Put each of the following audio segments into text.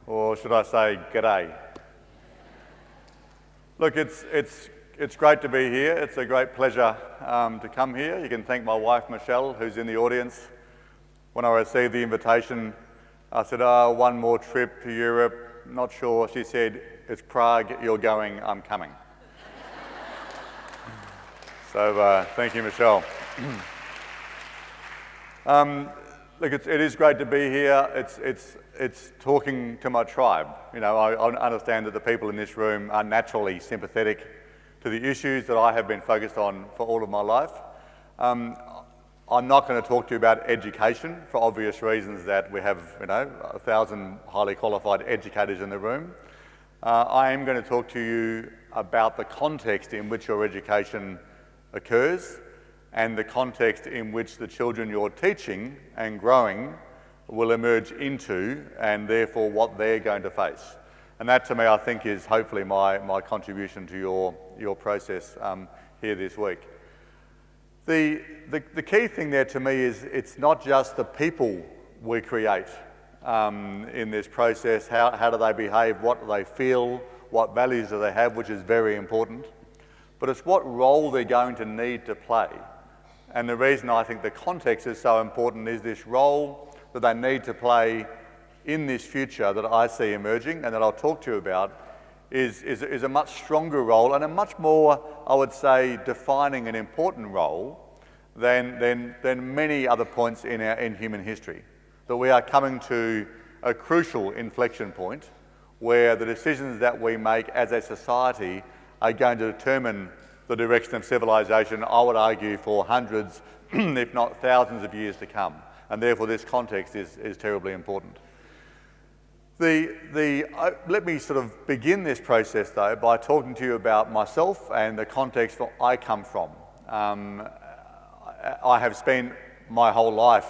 Or should I say, g'day. Look, it's great to be here. It's a great pleasure to come here. You can thank my wife, Michelle, who's in the audience. When I received the invitation, I said, oh, one more trip to Europe, not sure. She said, it's Prague, you're going, I'm coming. So thank you, Michelle. Look, it is great to be here. It's talking to my tribe. You know, I understand that the people in this room are naturally sympathetic to the issues that I have been focused on for all of my life. I'm not going to talk to you about education for obvious reasons that we have, 1,000 highly qualified educators in the room. I am going to talk to you about the context in which your education occurs and the context in which the children you're teaching and growing will emerge into, and therefore what they're going to face. And that, to me, I think is hopefully my contribution to your process here this week. The key thing there to me is it's not just the people we create in this process. How do they behave? What do they feel? What values do they have, which is very important. But it's what role they're going to need to play. And the reason I think the context is so important is this role that they need to play in this future that I see emerging and that I'll talk to you about is a much stronger role and a much more, I would say, defining and important role than many other points in human history. That we are coming to a crucial inflection point where the decisions that we make as a society are going to determine the direction of civilization, I would argue, for hundreds, if not thousands of years to come. And therefore this context is terribly important. Let me sort of begin this process though by talking to you about myself and the context that I come from. I have spent my whole life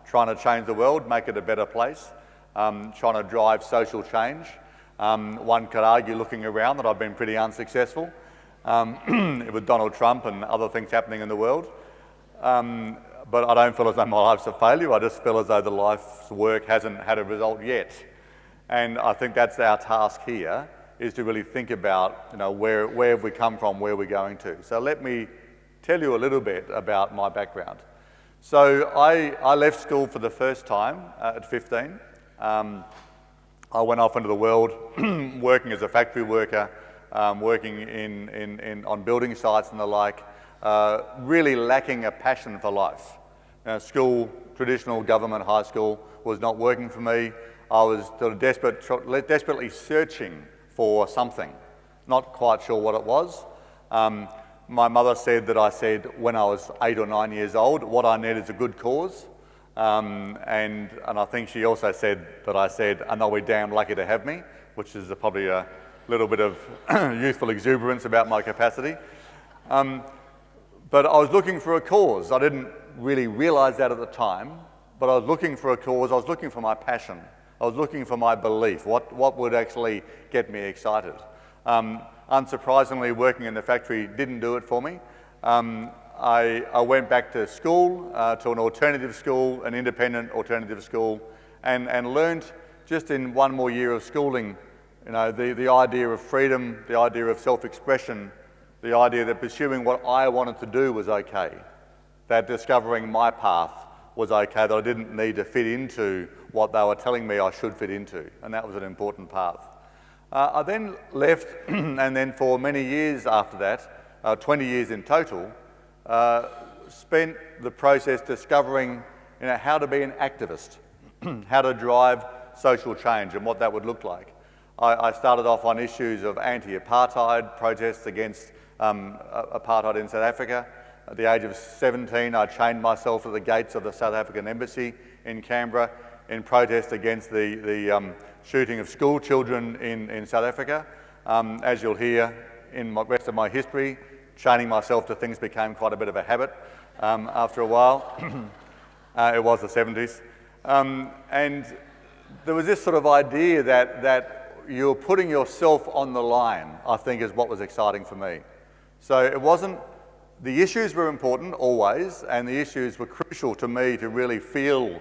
trying to change the world, make it a better place, trying to drive social change. One could argue, looking around, that I've been pretty unsuccessful with Donald Trump and other things happening in the world. But I don't feel as though my life's a failure. I just feel as though the life's work hasn't had a result yet. And I think that's our task here, is to really think about, where have we come from, where we're going to. So let me tell you a little bit about my background. So I left school for the first time at 15. I went off into the world working as a factory worker, working on building sites and the like, really lacking a passion for life. School, traditional government high school, was not working for me. I was sort of desperately searching for something, not quite sure what it was. My mother said that I said when I was 8 or 9 years old, what I need is a good cause. And I think she also said that I said, and they'll be damn lucky to have me, which is probably a little bit of youthful exuberance about my capacity. But I was looking for a cause. I didn't really realise that at the time, but I was looking for a cause. I was looking for my passion. I was looking for my belief, what would actually get me excited. Unsurprisingly, working in the factory didn't do it for me. I went back to school, to an alternative school, an independent alternative school, and learned just in one more year of schooling, the idea of freedom, the idea of self-expression, the idea that pursuing what I wanted to do was okay, that discovering my path was okay, that I didn't need to fit into what they were telling me I should fit into, and that was an important path. I then left, and then for many years after that, 20 years in total, spent the process discovering how to be an activist, how to drive social change and what that would look like. I started off on issues of anti-apartheid, protests against apartheid in South Africa. At the age of 17, I chained myself at the gates of the South African embassy in Canberra in protest against the shooting of school children in South Africa. As you'll hear in the rest of my history, chaining myself to things became quite a bit of a habit after a while. It was the 70s. And there was this sort of idea that you're putting yourself on the line, I think, is what was exciting for me. So it wasn't, the issues were important always, and the issues were crucial to me to really feel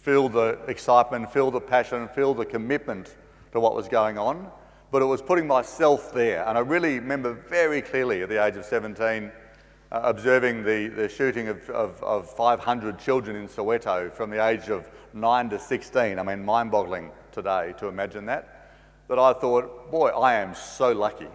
feel the excitement, feel the passion, feel the commitment to what was going on, but it was putting myself there. And I really remember very clearly at the age of 17 observing the shooting of 500 children in Soweto from the age of 9 to 16. I mean, mind-boggling today to imagine that. But I thought, boy, I am so lucky.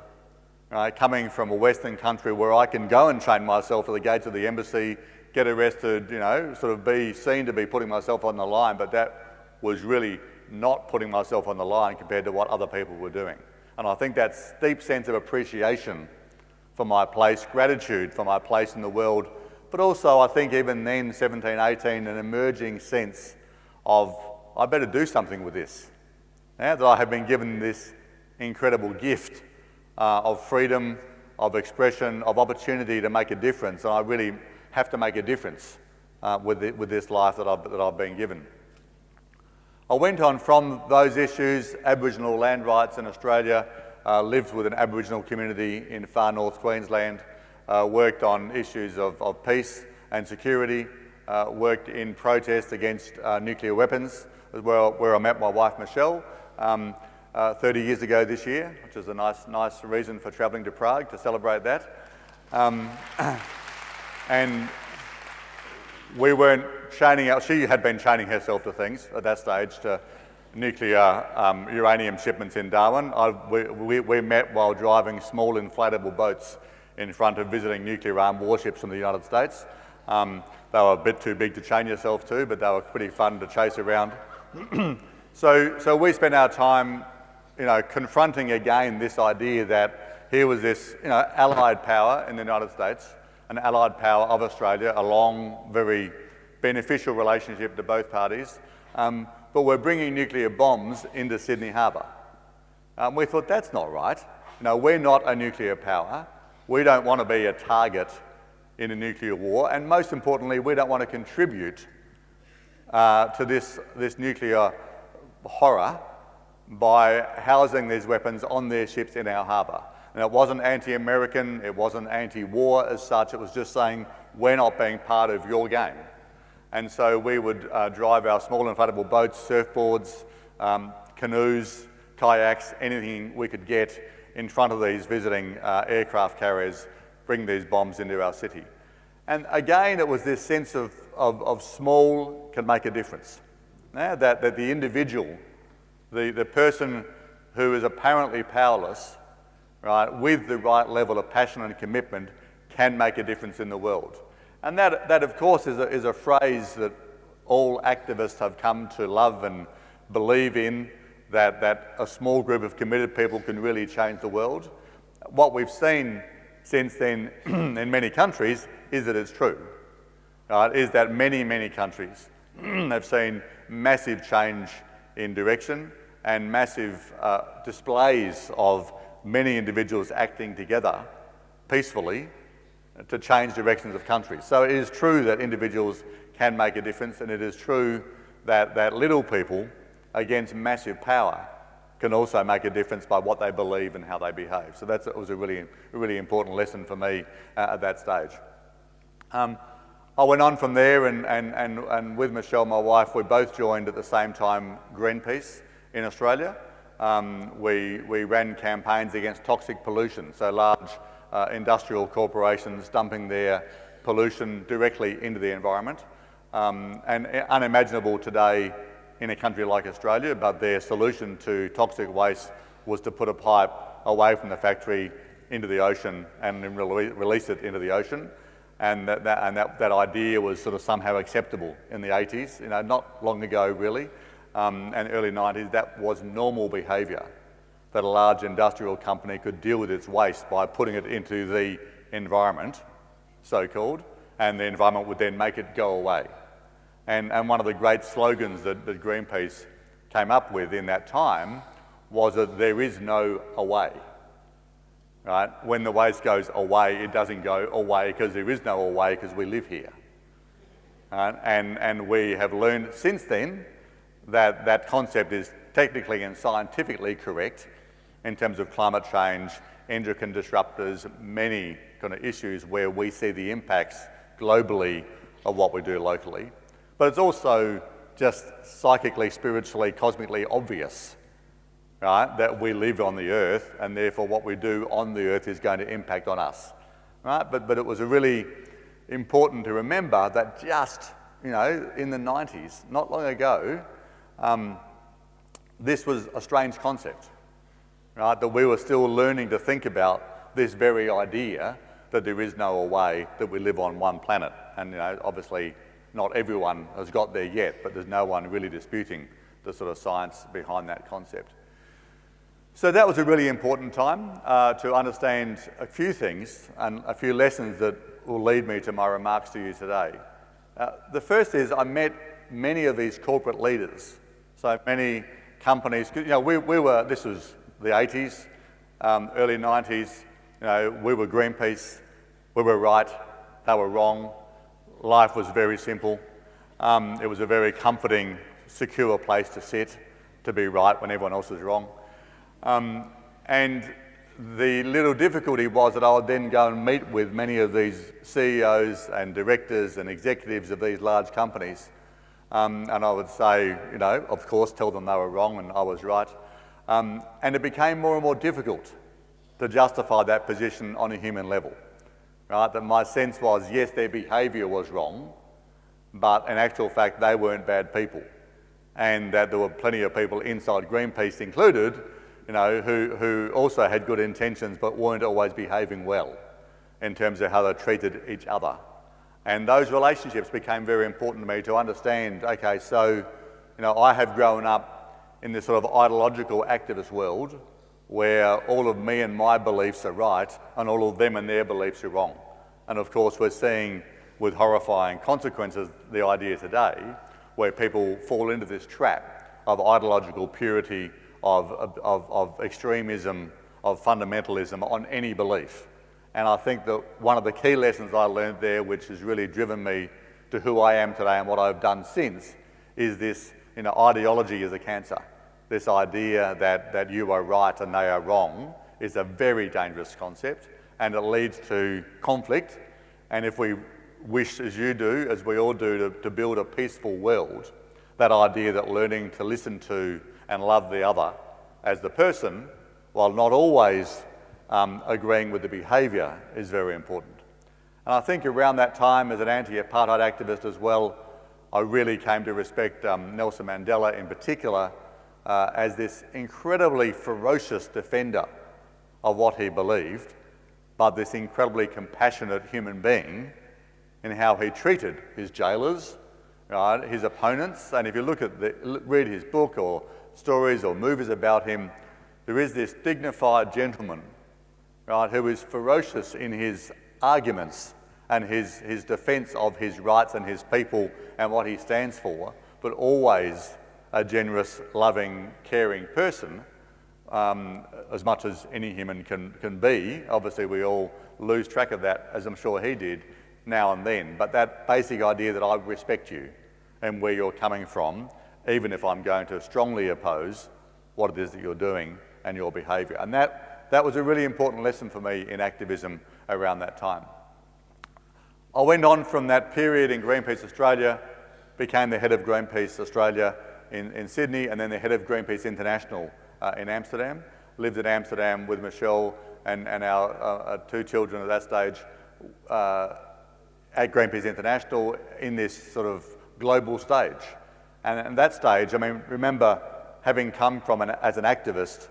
Coming from a Western country where I can go and train myself at the gates of the embassy, get arrested, you know, sort of be seen to be putting myself on the line, but that was really not putting myself on the line compared to what other people were doing. And I think that deep sense of appreciation for my place, gratitude for my place in the world, but also I think even then, 17, 18, an emerging sense of, I better do something with this. Now that I have been given this incredible gift of freedom, of expression, of opportunity to make a difference, and I really have to make a difference with this life that I've been given. I went on from those issues, Aboriginal land rights in Australia, lived with an Aboriginal community in far north Queensland, worked on issues of peace and security, worked in protest against nuclear weapons, where I met my wife Michelle 30 years ago this year, which is a nice reason for travelling to Prague to celebrate that. And we weren't chaining out, she had been chaining herself to things at that stage, to nuclear uranium shipments in Darwin. We met while driving small inflatable boats in front of visiting nuclear armed warships from the United States. They were a bit too big to chain yourself to, but they were pretty fun to chase around. So we spent our time, you know, confronting again this idea that here was this, you know, allied power in the United States, an allied power of Australia, a long, very beneficial relationship to both parties, but we're bringing nuclear bombs into Sydney Harbour. We thought, that's not right. You know, we're not a nuclear power. We don't want to be a target in a nuclear war, and most importantly, we don't want to contribute to this nuclear horror by housing these weapons on their ships in our harbour. And it wasn't anti-American, it wasn't anti-war as such, it was just saying, we're not being part of your game. And so we would drive our small inflatable boats, surfboards, canoes, kayaks, anything we could get in front of these visiting aircraft carriers, bring these bombs into our city. And again, it was this sense of small can make a difference. That the individual, the person who is apparently powerless, right, with the right level of passion and commitment, can make a difference in the world. And that of course, is a phrase that all activists have come to love and believe in, that a small group of committed people can really change the world. What we've seen since then in many countries is that it's true. Is that many countries have seen massive change in direction and massive displays of many individuals acting together peacefully to change directions of countries. So it is true that individuals can make a difference, and it is true that little people against massive power can also make a difference by what they believe and how they behave. So it was a really important lesson for me at that stage. I went on from there, and with Michelle, my wife, we both joined at the same time Greenpeace in Australia. We ran campaigns against toxic pollution, so large industrial corporations dumping their pollution directly into the environment. And unimaginable today in a country like Australia, but their solution to toxic waste was to put a pipe away from the factory into the ocean and then release it into the ocean. And that idea was sort of somehow acceptable in the 80s, you know, not long ago really, and early 90s. That was normal behaviour, that a large industrial company could deal with its waste by putting it into the environment, so-called, and the environment would then make it go away. And one of the great slogans that Greenpeace came up with in that time was that there is no away. Right? When the waste goes away, it doesn't go away because there is no away because we live here. And we have learned since then that concept is technically and scientifically correct in terms of climate change, endocrine disruptors, many kind of issues where we see the impacts globally of what we do locally. But it's also just psychically, spiritually, cosmically obvious, right, that we live on the earth and therefore what we do on the earth is going to impact on us, right? But it was a really important to remember that just, you know, in the 90s, not long ago, this was a strange concept, right? That we were still learning to think about this very idea that there is no way that we live on one planet. And, you know, obviously not everyone has got there yet, but there's no one really disputing the sort of science behind that concept. So that was a really important time to understand a few things and a few lessons that will lead me to my remarks to you today. The first is I met many of these corporate leaders. So many companies, you know, we were, this was the 80s, early 90s, you know, we were Greenpeace, we were right, they were wrong. Life was very simple. It was a very comforting, secure place to sit, to be right when everyone else was wrong. And the little difficulty was that I would then go and meet with many of these CEOs and directors and executives of these large companies. And I would say, you know, of course, tell them they were wrong and I was right. And it became more and more difficult to justify that position on a human level, right? That my sense was, yes, their behaviour was wrong, but in actual fact, they weren't bad people. And that there were plenty of people inside Greenpeace included, you know, who also had good intentions but weren't always behaving well in terms of how they treated each other. And those relationships became very important to me to understand, okay, so, you know, I have grown up in this sort of ideological activist world where all of me and my beliefs are right and all of them and their beliefs are wrong. And of course, we're seeing with horrifying consequences the idea today where people fall into this trap of ideological purity, of extremism, of fundamentalism on any belief. And I think that one of the key lessons I learned there, which has really driven me to who I am today and what I've done since, is this, you know, ideology is a cancer. This idea that you are right and they are wrong is a very dangerous concept, and it leads to conflict. And if we wish, as you do, as we all do, to build a peaceful world, that idea that learning to listen to and love the other as the person, while not always agreeing with the behaviour, is very important. And I think around that time, as an anti-apartheid activist as well, I really came to respect Nelson Mandela in particular as this incredibly ferocious defender of what he believed, but this incredibly compassionate human being in how he treated his jailers, right, his opponents. And if you look at read his book or stories or movies about him, there is this dignified gentleman, right, who is ferocious in his arguments and his defence of his rights and his people and what he stands for, but always a generous, loving, caring person, as much as any human can be. Obviously, we all lose track of that, as I'm sure he did, now and then. But that basic idea that I respect you and where you're coming from, even if I'm going to strongly oppose what it is that you're doing and your behaviour. And that was a really important lesson for me in activism around that time. I went on from that period in Greenpeace Australia, became the head of Greenpeace Australia in Sydney, and then the head of Greenpeace International in Amsterdam. Lived in Amsterdam with Michelle and our two children at that stage at Greenpeace International in this sort of global stage. And at that stage, I mean, remember having come from as an activist,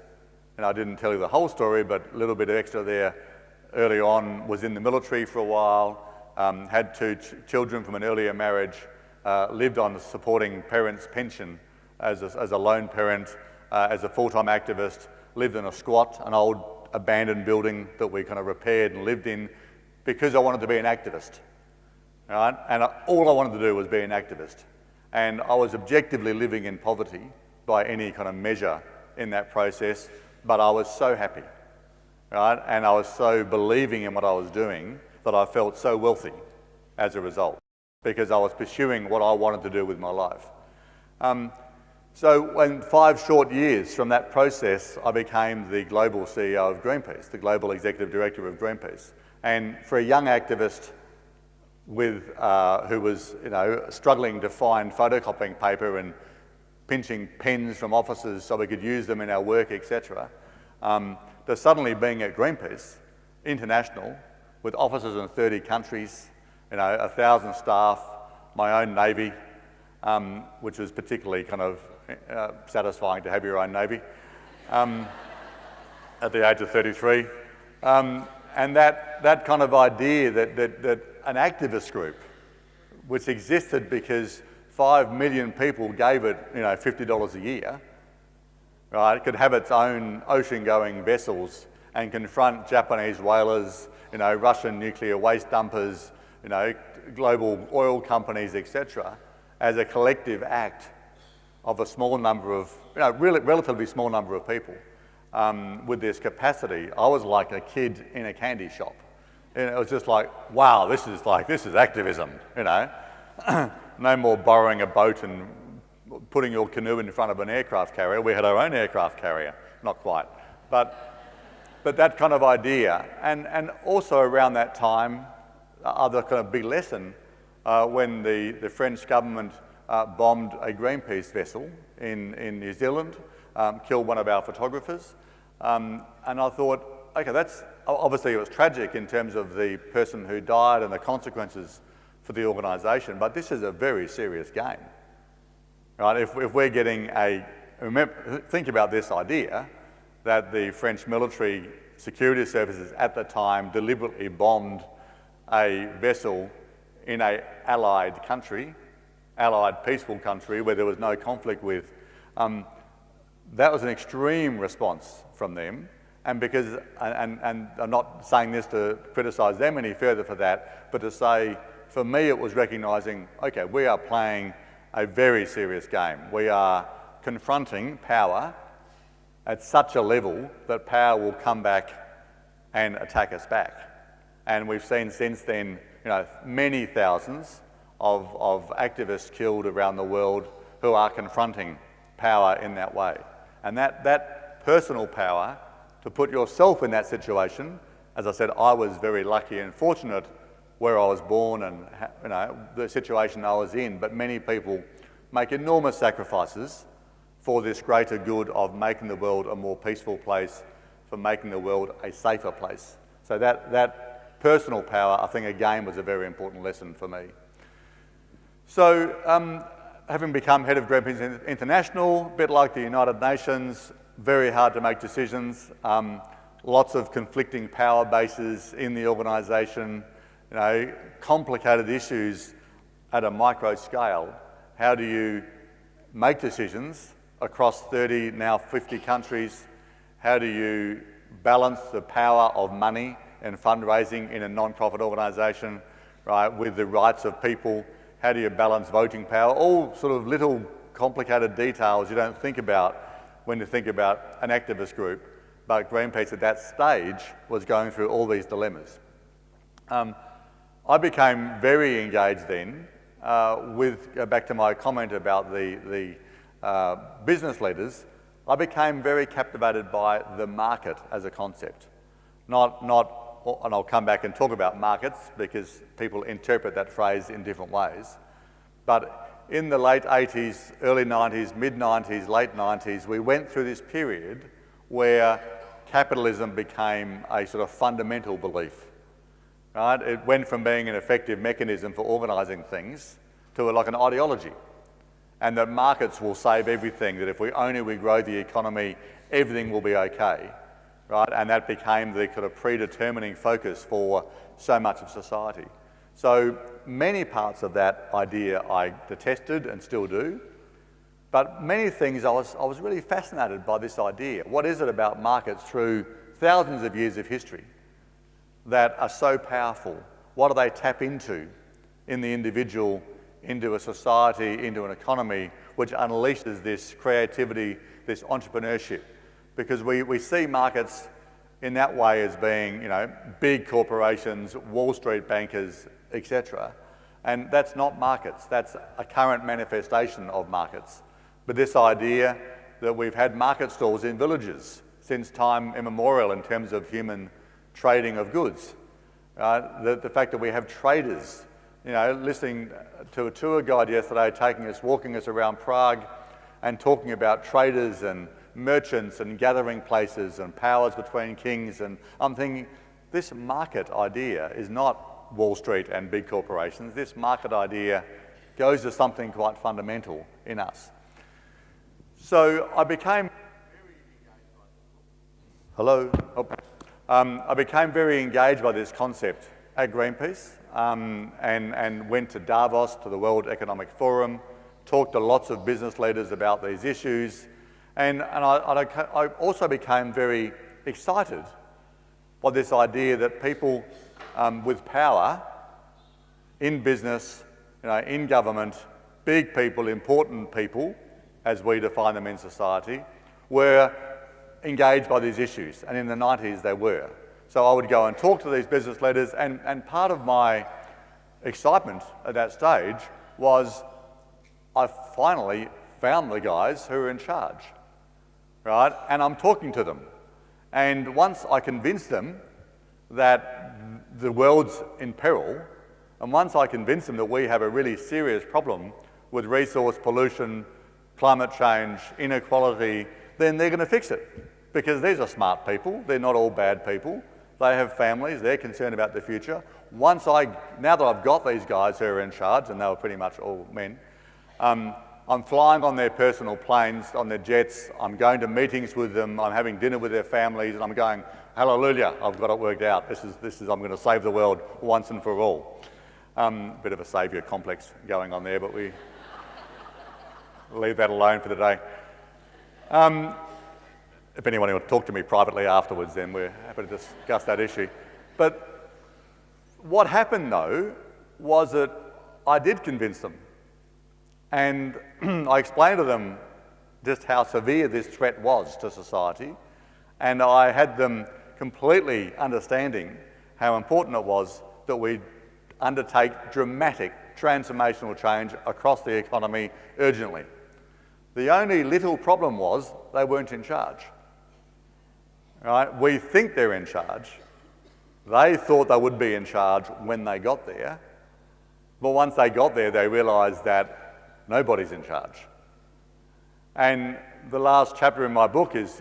and I didn't tell you the whole story, but a little bit extra there early on, was in the military for a while, had two children from an earlier marriage, lived on supporting parents' pension as a lone parent, as a full-time activist, lived in a squat, an old abandoned building that we kind of repaired and lived in because I wanted to be an activist, right? And all I wanted to do was be an activist. And I was objectively living in poverty by any kind of measure in that process, but I was so happy, right? And I was so believing in what I was doing that I felt so wealthy as a result, because I was pursuing what I wanted to do with my life. So in 5 short years from that process, I became the global CEO of Greenpeace, the global executive director of Greenpeace. And for a young activist, who was, struggling to find photocopying paper and pinching pens from offices so we could use them in our work, etc., to suddenly being at Greenpeace International with offices in 30 countries, 1,000 staff, my own navy, which was particularly kind of satisfying to have your own navy at the age of 33. And that kind of idea that an activist group, which existed because 5 million people gave it, $50 a year, right, it could have its own ocean-going vessels and confront Japanese whalers, Russian nuclear waste dumpers, global oil companies, etc., as a collective act of a small number of, relatively small number of people with this capacity. I was like a kid in a candy shop. And it was just like, wow, this is activism, No more borrowing a boat and putting your canoe in front of an aircraft carrier. We had our own aircraft carrier, not quite. But that kind of idea. And also around that time, other kind of big lesson, when the French government bombed a Greenpeace vessel in New Zealand, killed one of our photographers. And I thought, okay, that's, obviously it was tragic in terms of the person who died and the consequences for the organisation, but this is a very serious game, right? If we're getting think about this idea that the French military security services at the time deliberately bombed a vessel in an allied peaceful country where there was no conflict with, that was an extreme response from them. And because, and I'm not saying this to criticise them any further for that, but to say, for me it was recognising, okay, we are playing a very serious game. We are confronting power at such a level that power will come back and attack us back. And we've seen since then, many thousands of activists killed around the world who are confronting power in that way. And that personal power, to put yourself in that situation, as I said, I was very lucky and fortunate where I was born and the situation I was in, but many people make enormous sacrifices for this greater good of making the world a more peaceful place, for making the world a safer place. So that personal power, I think, again, was a very important lesson for me. So, having become head of Greenpeace International, a bit like the United Nations, very hard to make decisions, lots of conflicting power bases in the organisation, complicated issues at a micro scale. How do you make decisions across 30, now 50 countries? How do you balance the power of money and fundraising in a non-profit organisation, right, with the rights of people? How do you balance voting power? All sort of little complicated details you don't think about when you think about an activist group, but Greenpeace at that stage was going through all these dilemmas. I became very engaged then back to my comment about the business leaders, I became very captivated by the market as a concept. And I'll come back and talk about markets because people interpret that phrase in different ways. But in the late 80s, early 90s, mid 90s, late 90s, we went through this period where capitalism became a sort of fundamental belief. Right? It went from being an effective mechanism for organising things to like an ideology. And that markets will save everything, that if we grow the economy, everything will be okay. Right? And that became the kind of predetermining focus for so much of society. So many parts of that idea I detested and still do, but many things I was really fascinated by this idea. What is it about markets through thousands of years of history that are so powerful? What do they tap into in the individual, into a society, into an economy, which unleashes this creativity, this entrepreneurship? Because we see markets in that way as being, big corporations, Wall Street bankers, etc. And that's not markets. That's a current manifestation of markets. But this idea that we've had market stalls in villages since time immemorial in terms of human trading of goods. The fact that we have traders listening to a tour guide yesterday, walking us around Prague and talking about traders and merchants and gathering places and powers between kings, and I'm thinking, this market idea is not Wall Street and big corporations. This market idea goes to something quite fundamental in us. So I became I became very engaged by this concept at Greenpeace, and went to Davos, to the World Economic Forum, talked to lots of business leaders about these issues, and I also became very excited by this idea that people with power in business, in government, big people, important people, as we define them in society, were engaged by these issues, and in the 90s they were. So I would go and talk to these business leaders, and part of my excitement at that stage was I finally found the guys who were in charge, right? And I'm talking to them. And once I convinced them that the world's in peril, and once I convince them that we have a really serious problem with resource pollution, climate change, inequality, then they're going to fix it. Because these are smart people, they're not all bad people. They have families, they're concerned about the future. Now that I've got these guys who are in charge, and they were pretty much all men, I'm flying on their personal planes, on their jets, I'm going to meetings with them, I'm having dinner with their families, and I'm going, hallelujah, I've got it worked out. This is I'm going to save the world once and for all. Bit of a saviour complex going on there, but we leave that alone for the day. If anyone wants to talk to me privately afterwards, then we're happy to discuss that issue. But what happened, though, was that I did convince them. And I explained to them just how severe this threat was to society. And I had them completely understanding how important it was that we undertake dramatic transformational change across the economy urgently. The only little problem was they weren't in charge. Right? We think they're in charge. They thought they would be in charge when they got there, but once they got there, they realised that nobody's in charge. And the last chapter in my book is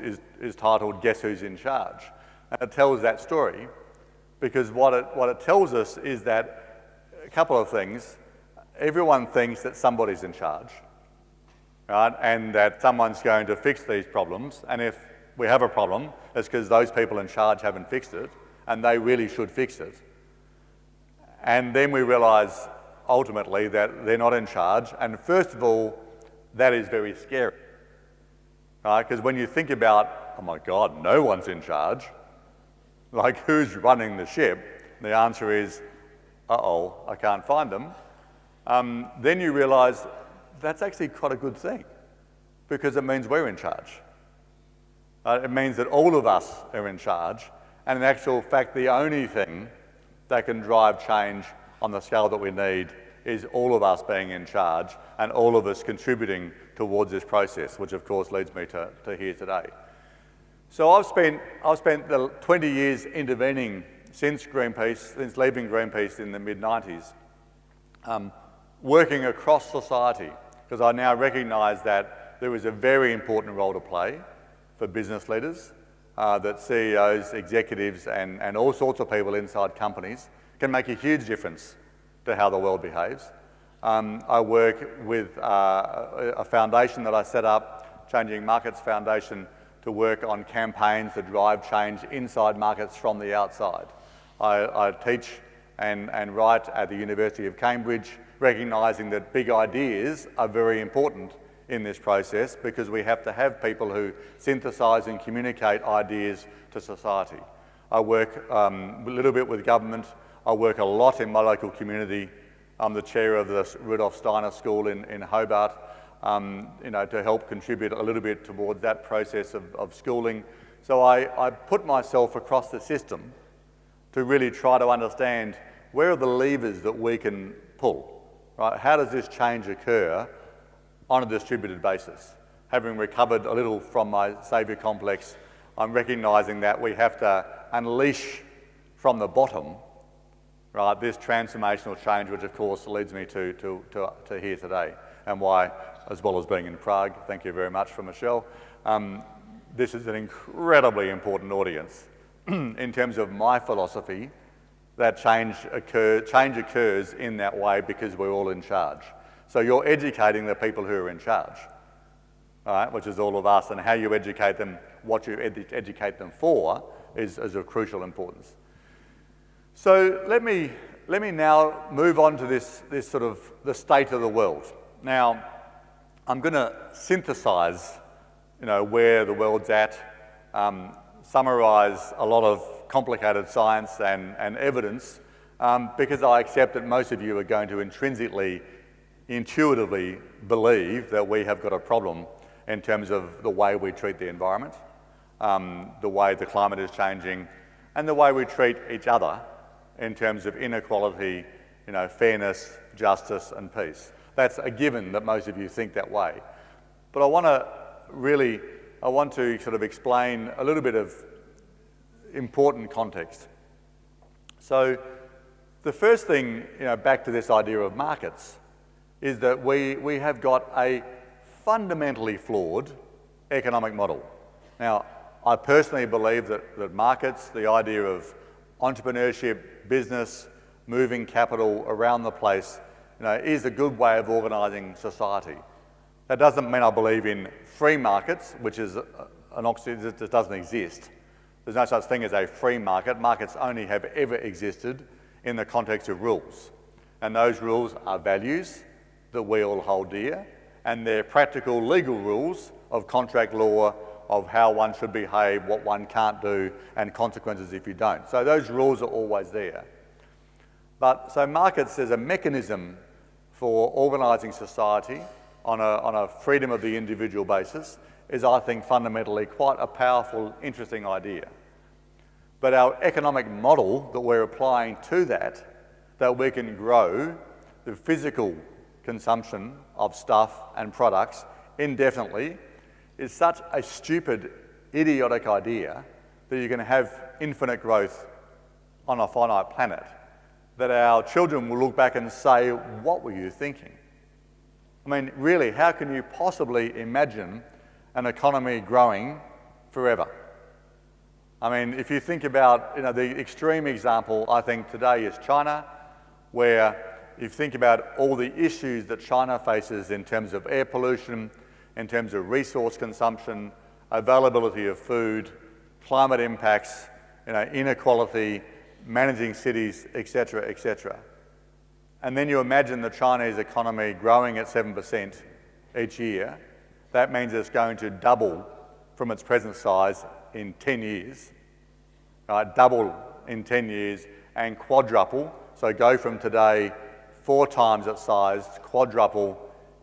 titled "Guess Who's in Charge?" And it tells that story because what it tells us is that a couple of things. Everyone thinks that somebody's in charge, right? And that someone's going to fix these problems, and if we have a problem, it's because those people in charge haven't fixed it, and they really should fix it. And then we realise, ultimately, that they're not in charge, and first of all, that is very scary, right? Because when you think about, oh my God, no one's in charge, like who's running the ship? The answer is, uh-oh, I can't find them. Then you realise that's actually quite a good thing, because it means we're in charge. It means that all of us are in charge, and in actual fact, the only thing that can drive change on the scale that we need is all of us being in charge and all of us contributing towards this process, which of course leads me to here today. So I've spent the 20 years intervening since leaving Greenpeace in the mid-90s, working across society, because I now recognise that there is a very important role to play for business leaders, that CEOs, executives, and all sorts of people inside companies can make a huge difference to how the world behaves. I work with a foundation that I set up, Changing Markets Foundation, to work on campaigns that drive change inside markets from the outside. I teach and write at the University of Cambridge, recognising that big ideas are very important in this process because we have to have people who synthesise and communicate ideas to society. I work a little bit with government. I work a lot in my local community. I'm the chair of the Rudolf Steiner School in Hobart, to help contribute a little bit towards that process of schooling. So I put myself across the system to really try to understand where are the levers that we can pull, right? How does this change occur on a distributed basis? Having recovered a little from my saviour complex, I'm recognising that we have to unleash from the bottom right? This transformational change, which of course leads me to here today, and why, as well as being in Prague, thank you very much for Michelle, this is an incredibly important audience in terms of my philosophy that change occurs in that way because we're all in charge. So you're educating the people who are in charge, all right, which is all of us, and how you educate them, what you educate them for is of crucial importance. So let me now move on to this sort of the state of the world. Now, I'm going to synthesize, where the world's at, summarise a lot of complicated science and evidence, because I accept that most of you are going to intuitively believe that we have got a problem in terms of the way we treat the environment, the way the climate is changing, and the way we treat each other in terms of inequality, fairness, justice, and peace. That's a given that most of you think that way. But I want to sort of explain a little bit of important context. So the first thing, back to this idea of markets, is that we have got a fundamentally flawed economic model. Now, I personally believe that markets, the idea of entrepreneurship, business, moving capital around the place, is a good way of organising society. That doesn't mean I believe in free markets, which is an oxymoron that doesn't exist. There's no such thing as a free market. Markets only have ever existed in the context of rules. And those rules are values that we all hold dear, and they're practical legal rules of contract law, of how one should behave, what one can't do, and consequences if you don't. So those rules are always there. So markets as a mechanism for organising society on a freedom of the individual basis is, I think, fundamentally quite a powerful, interesting idea. But our economic model that we're applying to that we can grow the physical consumption of stuff and products indefinitely, is such a stupid, idiotic idea that you can have infinite growth on a finite planet, that our children will look back and say, what were you thinking? I mean, really, how can you possibly imagine an economy growing forever? I mean, if you think about, the extreme example, I think today is China, where if you think about all the issues that China faces in terms of air pollution, in terms of resource consumption, availability of food, climate impacts, inequality, managing cities, etc., etc. And then you imagine the Chinese economy growing at 7% each year. That means it's going to double from its present size in 10 years, right? Double in 10 years and quadruple. So go from today 4 times its size, quadruple,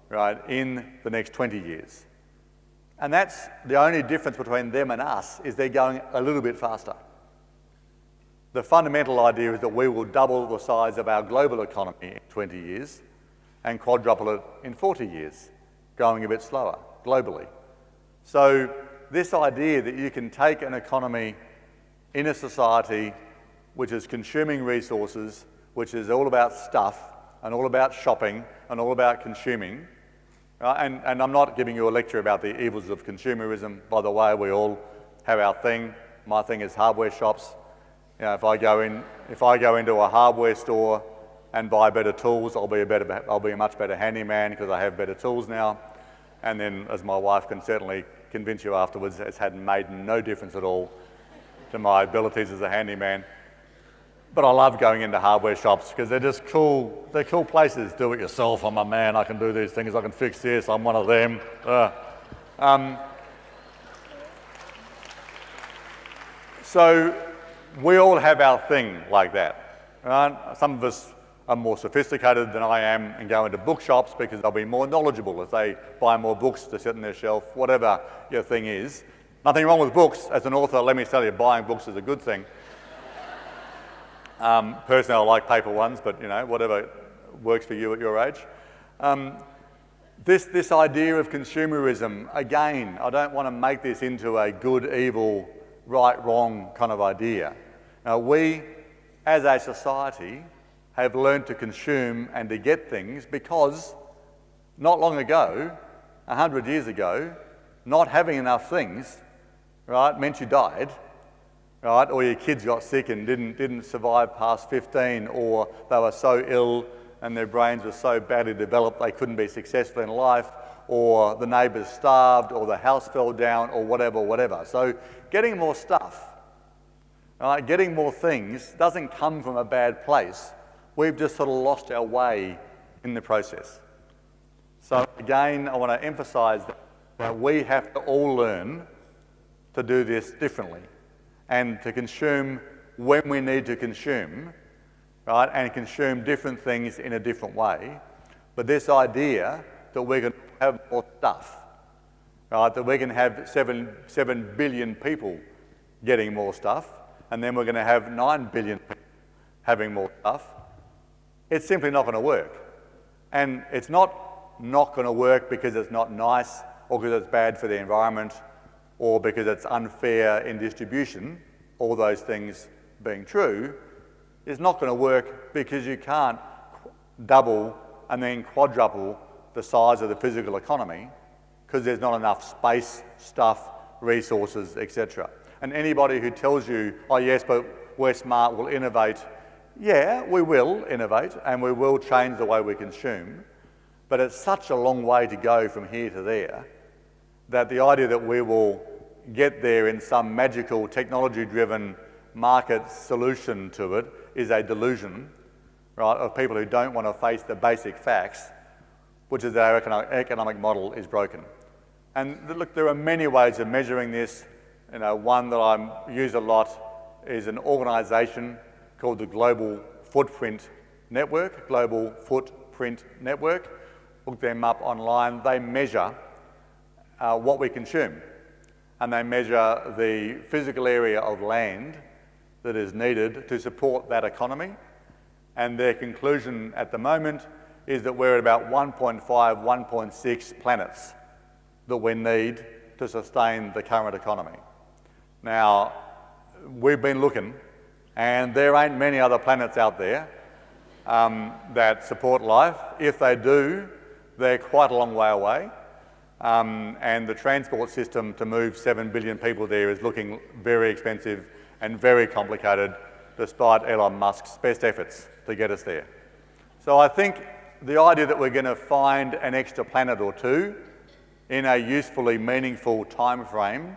right, in the next 20 years. And that's the only difference between them and us, is they're going a little bit faster. The fundamental idea is that we will double the size of our global economy in 20 years and quadruple it in 40 years, going a bit slower globally. So this idea that you can take an economy in a society which is consuming resources, which is all about stuff and all about shopping and all about consuming, and I'm not giving you a lecture about the evils of consumerism. By the way, we all have our thing. My thing is hardware shops. If I go into a hardware store and buy better tools, I'll be a much better handyman because I have better tools now. And then, as my wife can certainly convince you afterwards, it's made no difference at all to my abilities as a handyman. But I love going into hardware shops because they're just cool. They're cool places. Do it yourself. I'm a man. I can do these things. I can fix this. I'm one of them. So we all have our thing like that. Right? Some of us are more sophisticated than I am and go into bookshops because they'll be more knowledgeable as they buy more books to sit on their shelf, whatever your thing is. Nothing wrong with books. As an author, let me tell you, buying books is a good thing. Personally, I like paper ones, but whatever works for you at your age. This idea of consumerism, again, I don't want to make this into a good, evil, right, wrong kind of idea. Now, we, as a society, have learned to consume and to get things because not long ago, 100 years ago, not having enough things, right, meant you died, right, or your kids got sick and didn't survive past 15, or they were so ill and their brains were so badly developed they couldn't be successful in life, or the neighbours starved, or the house fell down, or whatever. So getting more stuff, right, getting more things doesn't come from a bad place. We've just sort of lost our way in the process. So again, I want to emphasise that we have to all learn to do this differently and to consume when we need to consume, right, and consume different things in a different way. But this idea that we're going to have more stuff, right, that we can have 7 billion people getting more stuff, and then we're going to have 9 billion people having more stuff, it's simply not going to work. And it's not going to work because it's not nice, or because it's bad for the environment, or because it's unfair in distribution, all those things being true. It's not going to work because you can't double and then quadruple the size of the physical economy because there's not enough space, stuff, resources, etc. And anybody who tells you, oh yes, but we're smart, we'll innovate, yeah, we will innovate and we will change the way we consume, but it's such a long way to go from here to there that the idea that we will get there in some magical technology-driven market solution to it is a delusion, right, of people who don't want to face the basic facts, which is that our economic model is broken. And look, there are many ways of measuring this. You know, one that I use a lot is an organisation called the Global Footprint Network, Global Footprint Network. Look them up online. They measure what we consume, and they measure the physical area of land that is needed to support that economy. And their conclusion at the moment is that we're at about 1.5, 1.6 planets that we need to sustain the current economy. Now, we've been looking, and there ain't many other planets out there that support life. If they do, they're quite a long way away. And the transport system to move 7 billion people there is looking very expensive and very complicated, despite Elon Musk's best efforts to get us there. So I think the idea that we're going to find an extra planet or two in a usefully meaningful time frame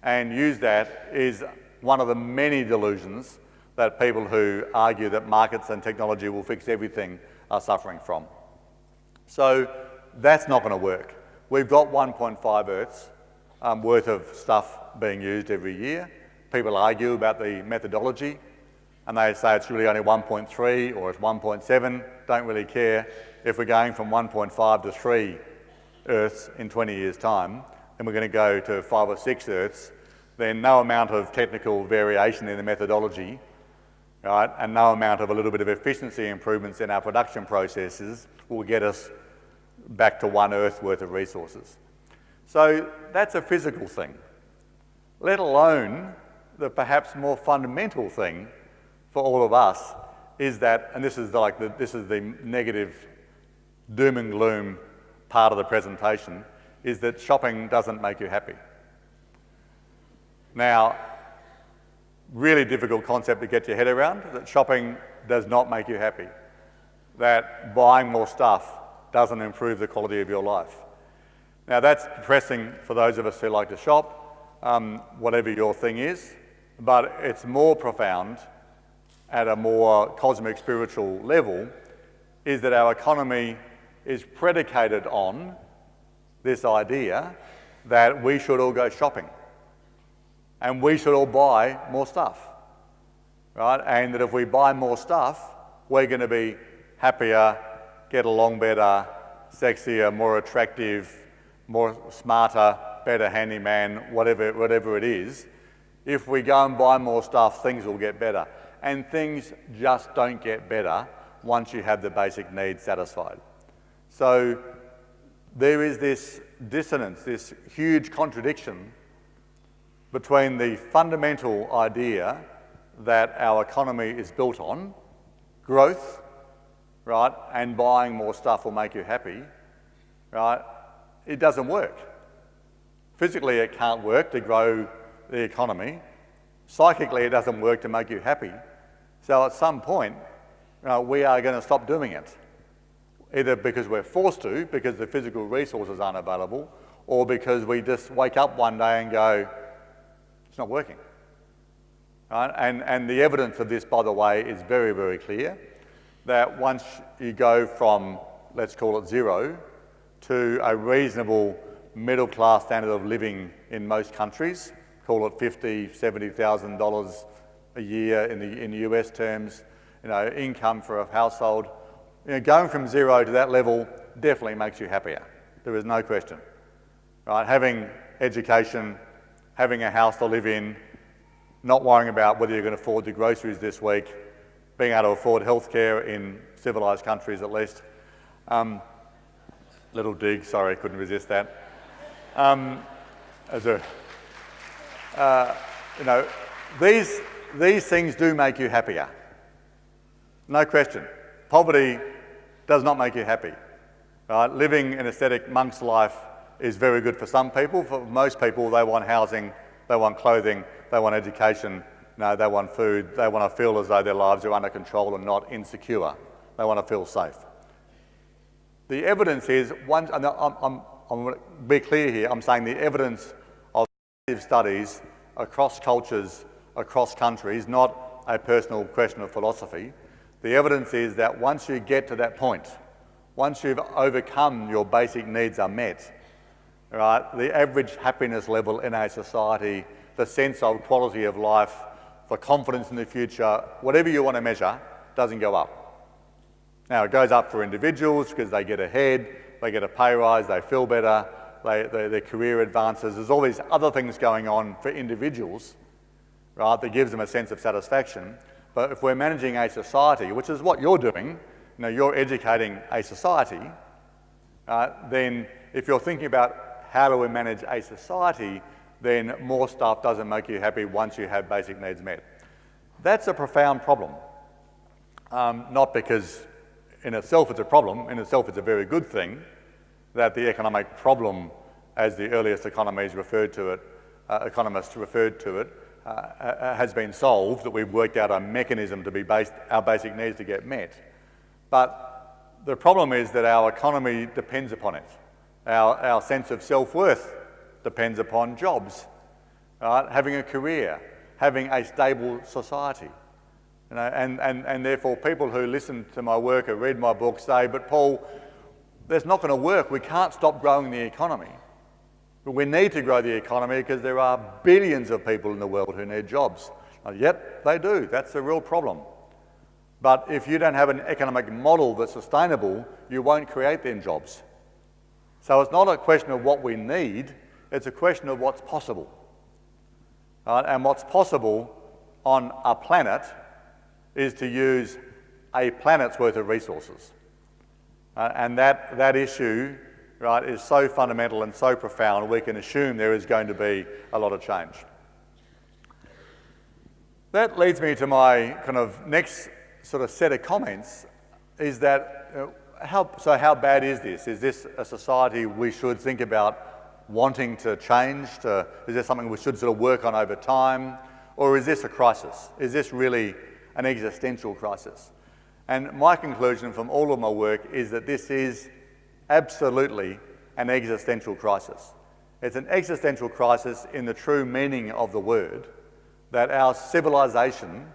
and use that is one of the many delusions that people who argue that markets and technology will fix everything are suffering from. So that's not going to work. We've got 1.5 Earths worth of stuff being used every year. People argue about the methodology, and they say it's really only 1.3 or it's 1.7, don't really care. If we're going from 1.5 to 3 Earths in 20 years' time, and we're going to go to 5 or 6 Earths, then no amount of technical variation in the methodology, right, and no amount of a little bit of efficiency improvements in our production processes will get us back to 1 Earth worth of resources. So that's a physical thing, let alone the perhaps more fundamental thing for all of us is that, and this is the negative doom and gloom part of the presentation, is that shopping doesn't make you happy. Now, really difficult concept to get your head around, that shopping does not make you happy, that buying more stuff doesn't improve the quality of your life. Now that's depressing for those of us who like to shop, whatever your thing is, but it's more profound at a more cosmic spiritual level, is that our economy is predicated on this idea that we should all go shopping and we should all buy more stuff, right? And that if we buy more stuff, we're going to be happier, get along better, sexier, more attractive, more smarter, better handyman, whatever it is. If we go and buy more stuff, things will get better. And things just don't get better once you have the basic needs satisfied. So there is this dissonance, this huge contradiction between the fundamental idea that our economy is built on, growth right, and buying more stuff will make you happy, right, it doesn't work. Physically, it can't work to grow the economy. Psychically, it doesn't work to make you happy. So at some point, we are going to stop doing it, either because we're forced to, because the physical resources aren't available, or because we just wake up one day and go, it's not working. Right? And the evidence of this, by the way, is very, very clear, that once you go from, let's call it zero, to a reasonable middle-class standard of living in most countries, call it $50,000, $70,000 a year in the US terms, income for a household, going from zero to that level definitely makes you happier. There is no question. Right? Having education, having a house to live in, not worrying about whether you're going to afford the groceries this week, being able to afford healthcare in civilised countries at least. Little dig, sorry, couldn't resist that. These things do make you happier. No question. Poverty does not make you happy. Right? Living an ascetic monk's life is very good for some people. For most people, they want housing, they want clothing, they want education, they want food, they want to feel as though their lives are under control and not insecure. They want to feel safe. The evidence is, and I'm going to be clear here, I'm saying the evidence of studies across cultures, across countries, not a personal question of philosophy. The evidence is that once you get to that point, once you've overcome your basic needs are met, right, the average happiness level in a society, the sense of quality of life, the confidence in the future, whatever you want to measure, doesn't go up. Now, it goes up for individuals because they get ahead, they get a pay rise, they feel better, their career advances. There's all these other things going on for individuals, right, that gives them a sense of satisfaction. But if we're managing a society, which is what you're doing, you're educating a society, then if you're thinking about how do we manage a society, then more stuff doesn't make you happy once you have basic needs met. That's a profound problem. Not because in itself it's a problem, in itself it's a very good thing that the economic problem, as the earliest economists referred to it, has been solved, that we've worked out a mechanism to be our basic needs to get met. But the problem is that our economy depends upon it. Our sense of self-worth depends upon jobs, right? Having a career, having a stable society. And therefore people who listen to my work or read my book say, but Paul, that's not going to work. We can't stop growing the economy. But we need to grow the economy because there are billions of people in the world who need jobs. Yep, they do. That's a real problem. But if you don't have an economic model that's sustainable, you won't create them jobs. So it's not a question of what we need, it's a question of what's possible. Right? And what's possible on a planet is to use a planet's worth of resources. And that issue, right, is so fundamental and so profound, we can assume there is going to be a lot of change. That leads me to my kind of next sort of set of comments, is that, how bad is this? Is this a society we should think about wanting to change? Is this something we should sort of work on over time? Or is this a crisis? Is this really an existential crisis? And my conclusion from all of my work is that this is absolutely an existential crisis. It's an existential crisis in the true meaning of the word, that our civilization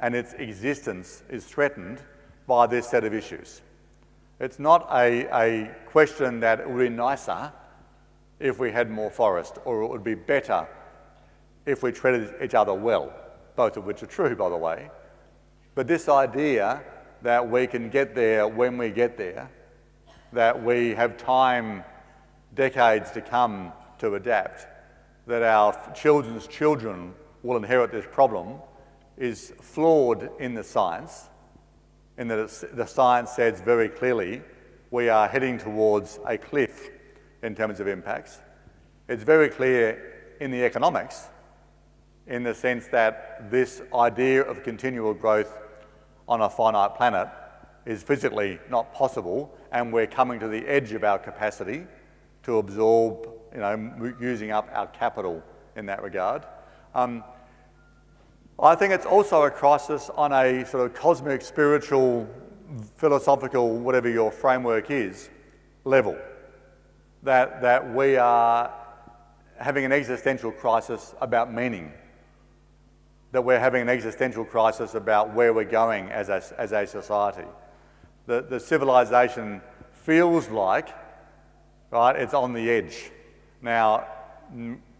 and its existence is threatened by this set of issues. It's not a question that it would be nicer if we had more forest, or it would be better if we treated each other well, both of which are true, by the way. But this idea that we can get there when we get there, that we have time, decades to come to adapt, that our children's children will inherit this problem, is flawed in the science, in that the science says very clearly we are heading towards a cliff in terms of impacts. It's very clear in the economics, in the sense that this idea of continual growth on a finite planet is physically not possible, and we're coming to the edge of our capacity to absorb, using up our capital in that regard. I think it's also a crisis on a sort of cosmic, spiritual, philosophical, whatever your framework is, level. That we are having an existential crisis about meaning. That we're having an existential crisis about where we're going as a society. The civilization feels like, right, it's on the edge. Now,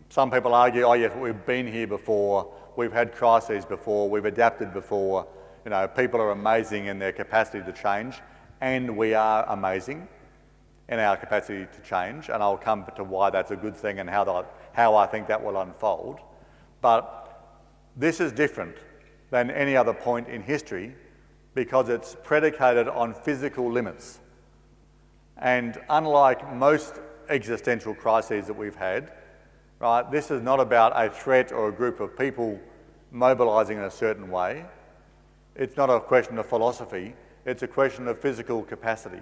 some people argue, oh yes, we've been here before, we've had crises before, we've adapted before, people are amazing in their capacity to change, and we are amazing in our capacity to change, and I'll come to why that's a good thing and how I think that will unfold. But this is different than any other point in history because it's predicated on physical limits. And unlike most existential crises that we've had, right, this is not about a threat or a group of people mobilising in a certain way. It's not a question of philosophy, it's a question of physical capacity.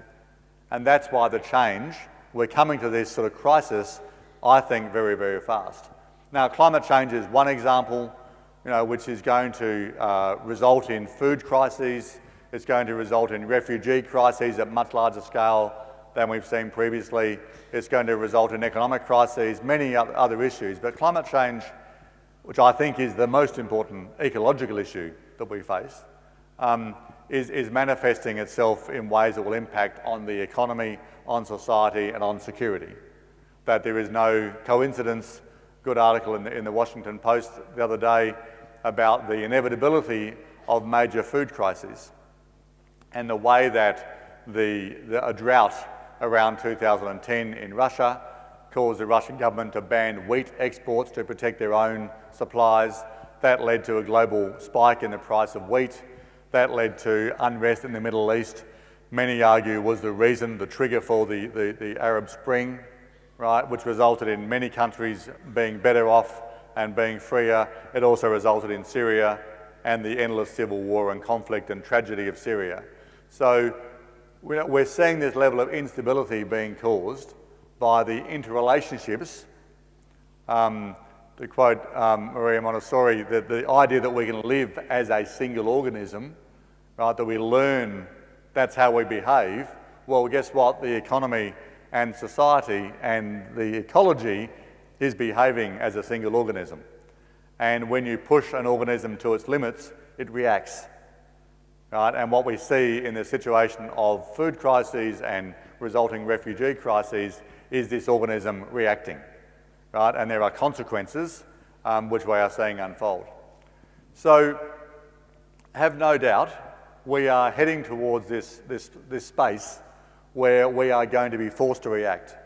And that's why the change, we're coming to this sort of crisis, I think, very, very fast. Now, climate change is one example, which is going to result in food crises. It's going to result in refugee crises at much larger scale than we've seen previously. It's going to result in economic crises, many other issues. But climate change, which I think is the most important ecological issue that we face, is manifesting itself in ways that will impact on the economy, on society, and on security. That there is no coincidence. Good article in the Washington Post the other day about the inevitability of major food crises and the way that a drought around 2010 in Russia caused the Russian government to ban wheat exports to protect their own supplies. That led to a global spike in the price of wheat. That led to unrest in the Middle East. Many argue was the trigger for the Arab Spring, right, which resulted in many countries being better off and being freer. It also resulted in Syria and the endless civil war and conflict and tragedy of Syria. So we're seeing this level of instability being caused by the interrelationships. To quote Maria Montessori, that the idea that we can live as a single organism, right, that we learn that's how we behave, well, guess what? The economy and society and the ecology is behaving as a single organism. And when you push an organism to its limits, it reacts. Right? And what we see in the situation of food crises and resulting refugee crises is this organism reacting. Right? And there are consequences which we are seeing unfold. So have no doubt we are heading towards this space where we are going to be forced to react.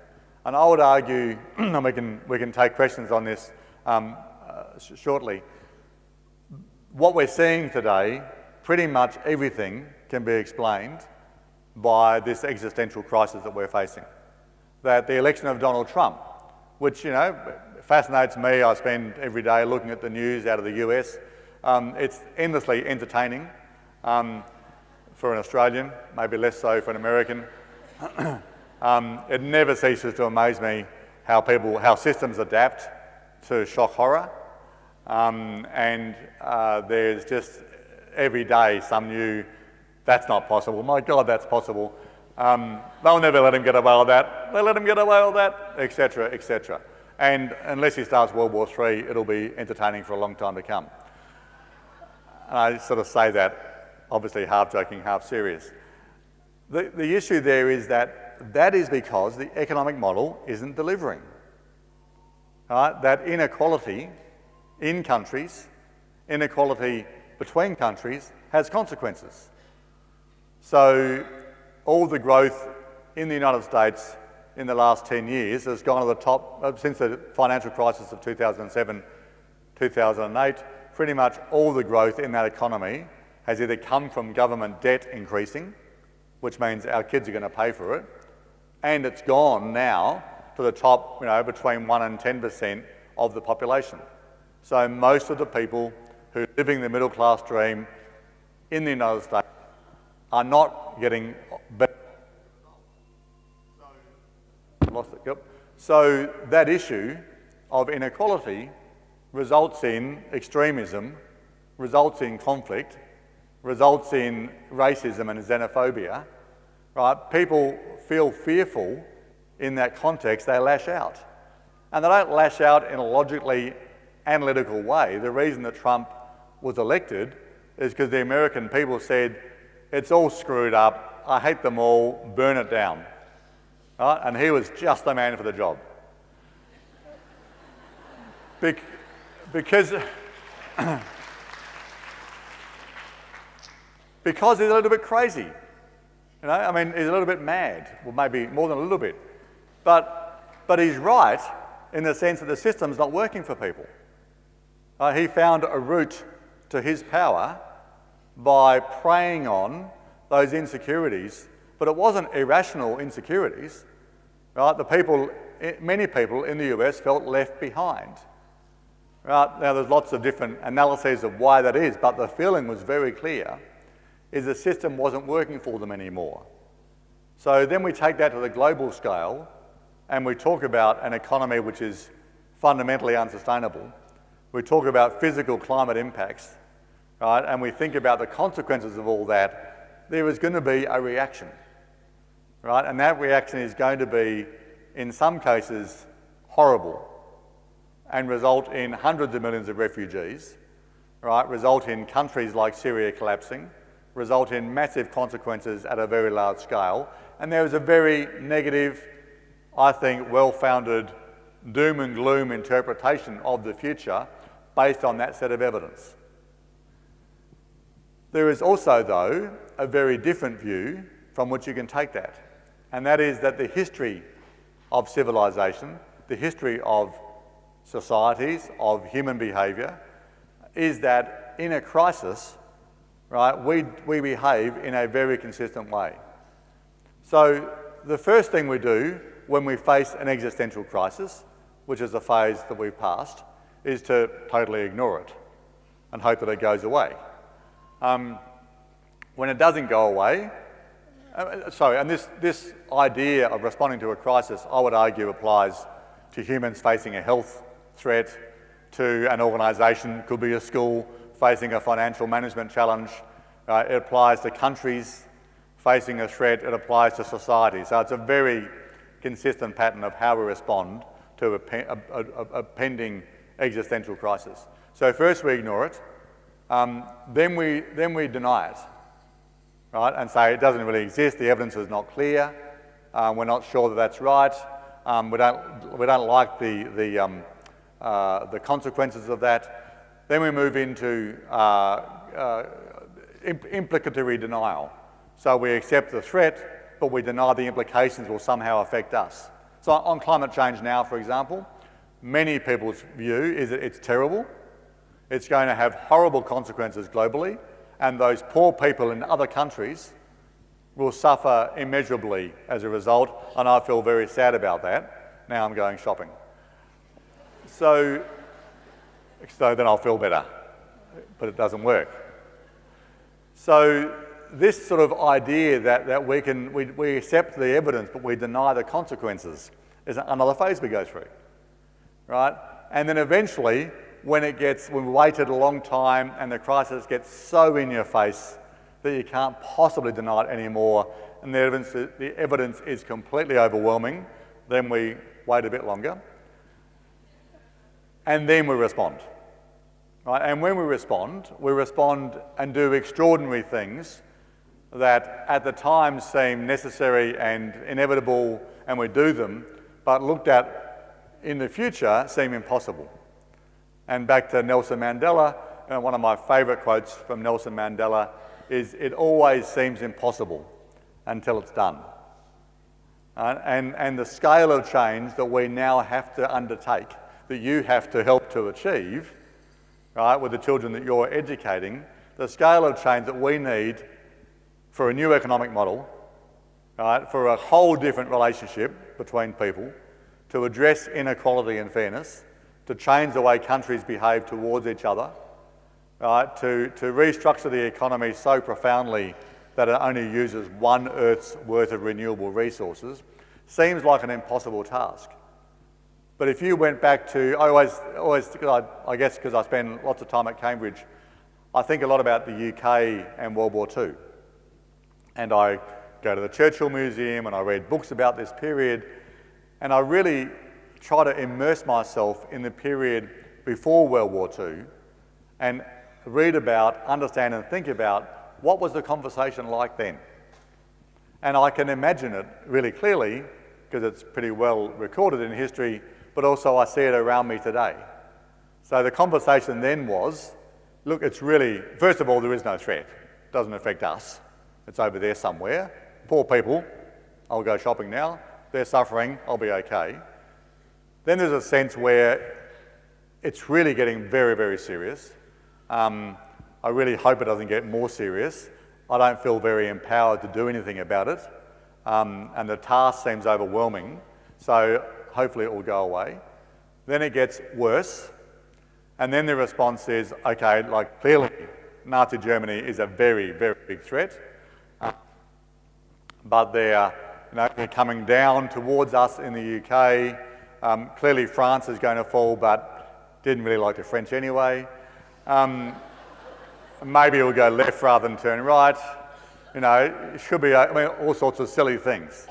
And I would argue, and we can take questions on this shortly, what we're seeing today, pretty much everything can be explained by this existential crisis that we're facing. That the election of Donald Trump, which, fascinates me. I spend every day looking at the news out of the US. It's endlessly entertaining for an Australian, maybe less so for an American. It never ceases to amaze me how systems adapt to shock horror. There's just every day some new, that's not possible, my God, that's possible. They'll never let him get away with that. They let him get away with that, etc., etc. And unless he starts World War III, it'll be entertaining for a long time to come. And I sort of say that, obviously half joking, half serious. The issue there is that is because the economic model isn't delivering. Right? That inequality in countries, inequality between countries has consequences. So all the growth in the United States in the last 10 years has gone to the top, since the financial crisis of 2007, 2008, pretty much all the growth in that economy has either come from government debt increasing, which means our kids are going to pay for it, and it's gone now to the top, between 1% and 10% of the population. So most of the people who are living the middle class dream in the United States are not getting better. Lost it, yep. So that issue of inequality results in extremism, results in conflict, results in racism and xenophobia, right? People feel fearful in that context, they lash out. And they don't lash out in a logically analytical way. The reason that Trump was elected is because the American people said, it's all screwed up, I hate them all, burn it down. Right? And he was just the man for the job. Because he's a little bit crazy. You know, I mean, he's a little bit mad, well, maybe more than a little bit. But he's right in the sense that the system's not working for people. He found a route to his power by preying on those insecurities, but it wasn't irrational insecurities. Right? Many people in the US felt left behind. Right? Now, there's lots of different analyses of why that is, but the feeling was very clear, is the system wasn't working for them anymore. So then we take that to the global scale and we talk about an economy which is fundamentally unsustainable. We talk about physical climate impacts, right? And we think about the consequences of all that. There is going to be a reaction, right? And that reaction is going to be, in some cases, horrible and result in hundreds of millions of refugees, right? Result in countries like Syria collapsing, result in massive consequences at a very large scale. And there is a very negative, I think, well-founded doom and gloom interpretation of the future based on that set of evidence. There is also, though, a very different view from which you can take that, and that is that the history of civilization, the history of societies, of human behaviour, is that in a crisis, right, we behave in a very consistent way. So the first thing we do when we face an existential crisis, which is the phase that we've passed, is to totally ignore it and hope that it goes away. When it doesn't go away, and this idea of responding to a crisis, I would argue, applies to humans facing a health threat, to an organisation, could be a school, facing a financial management challenge. It applies to countries facing a threat, it applies to society. So it's a very consistent pattern of how we respond to a pending existential crisis. So first we ignore it, then we deny it, right, and say it doesn't really exist, the evidence is not clear, we're not sure that that's right, we don't like the consequences of that. Then we move into implicatory denial. So we accept the threat, but we deny the implications will somehow affect us. So on climate change now, for example, many people's view is that it's terrible, it's going to have horrible consequences globally, and those poor people in other countries will suffer immeasurably as a result, and I feel very sad about that. Now I'm going shopping. So then I'll feel better, but it doesn't work. So this sort of idea that we accept the evidence but we deny the consequences is another phase we go through, right? And then eventually, when we waited a long time and the crisis gets so in your face that you can't possibly deny it anymore, and the evidence is completely overwhelming, then we wait a bit longer, and then we respond. Right? And when we respond and do extraordinary things that at the time seem necessary and inevitable, and we do them, but looked at in the future seem impossible. And back to Nelson Mandela, one of my favourite quotes from Nelson Mandela is, "It always seems impossible until it's done." And the scale of change that we now have to undertake, that you have to help to achieve, right, with the children that you're educating, the scale of change that we need for a new economic model, right, for a whole different relationship between people, to address inequality and fairness, to change the way countries behave towards each other, right, to restructure the economy so profoundly that it only uses 1 Earth's worth of renewable resources seems like an impossible task. But if you went back to, I guess because I spend lots of time at Cambridge, I think a lot about the UK and World War II. And I go to the Churchill Museum and I read books about this period, and I really try to immerse myself in the period before World War II and read about, understand and think about what was the conversation like then. And I can imagine it really clearly because it's pretty well recorded in history, but also I see it around me today. So the conversation then was, look, it's really, first of all, there is no threat. It doesn't affect us. It's over there somewhere. Poor people, I'll go shopping now. They're suffering, I'll be okay. Then there's a sense where it's really getting very, very serious. I really hope it doesn't get more serious. I don't feel very empowered to do anything about it. And the task seems overwhelming. So hopefully it will go away. Then it gets worse. And then the response is, okay, like clearly Nazi Germany is a very, very big threat. But they're coming down towards us in the UK. Clearly France is going to fall, but didn't really like the French anyway. Maybe it will go left rather than turn right. It should be, all sorts of silly things.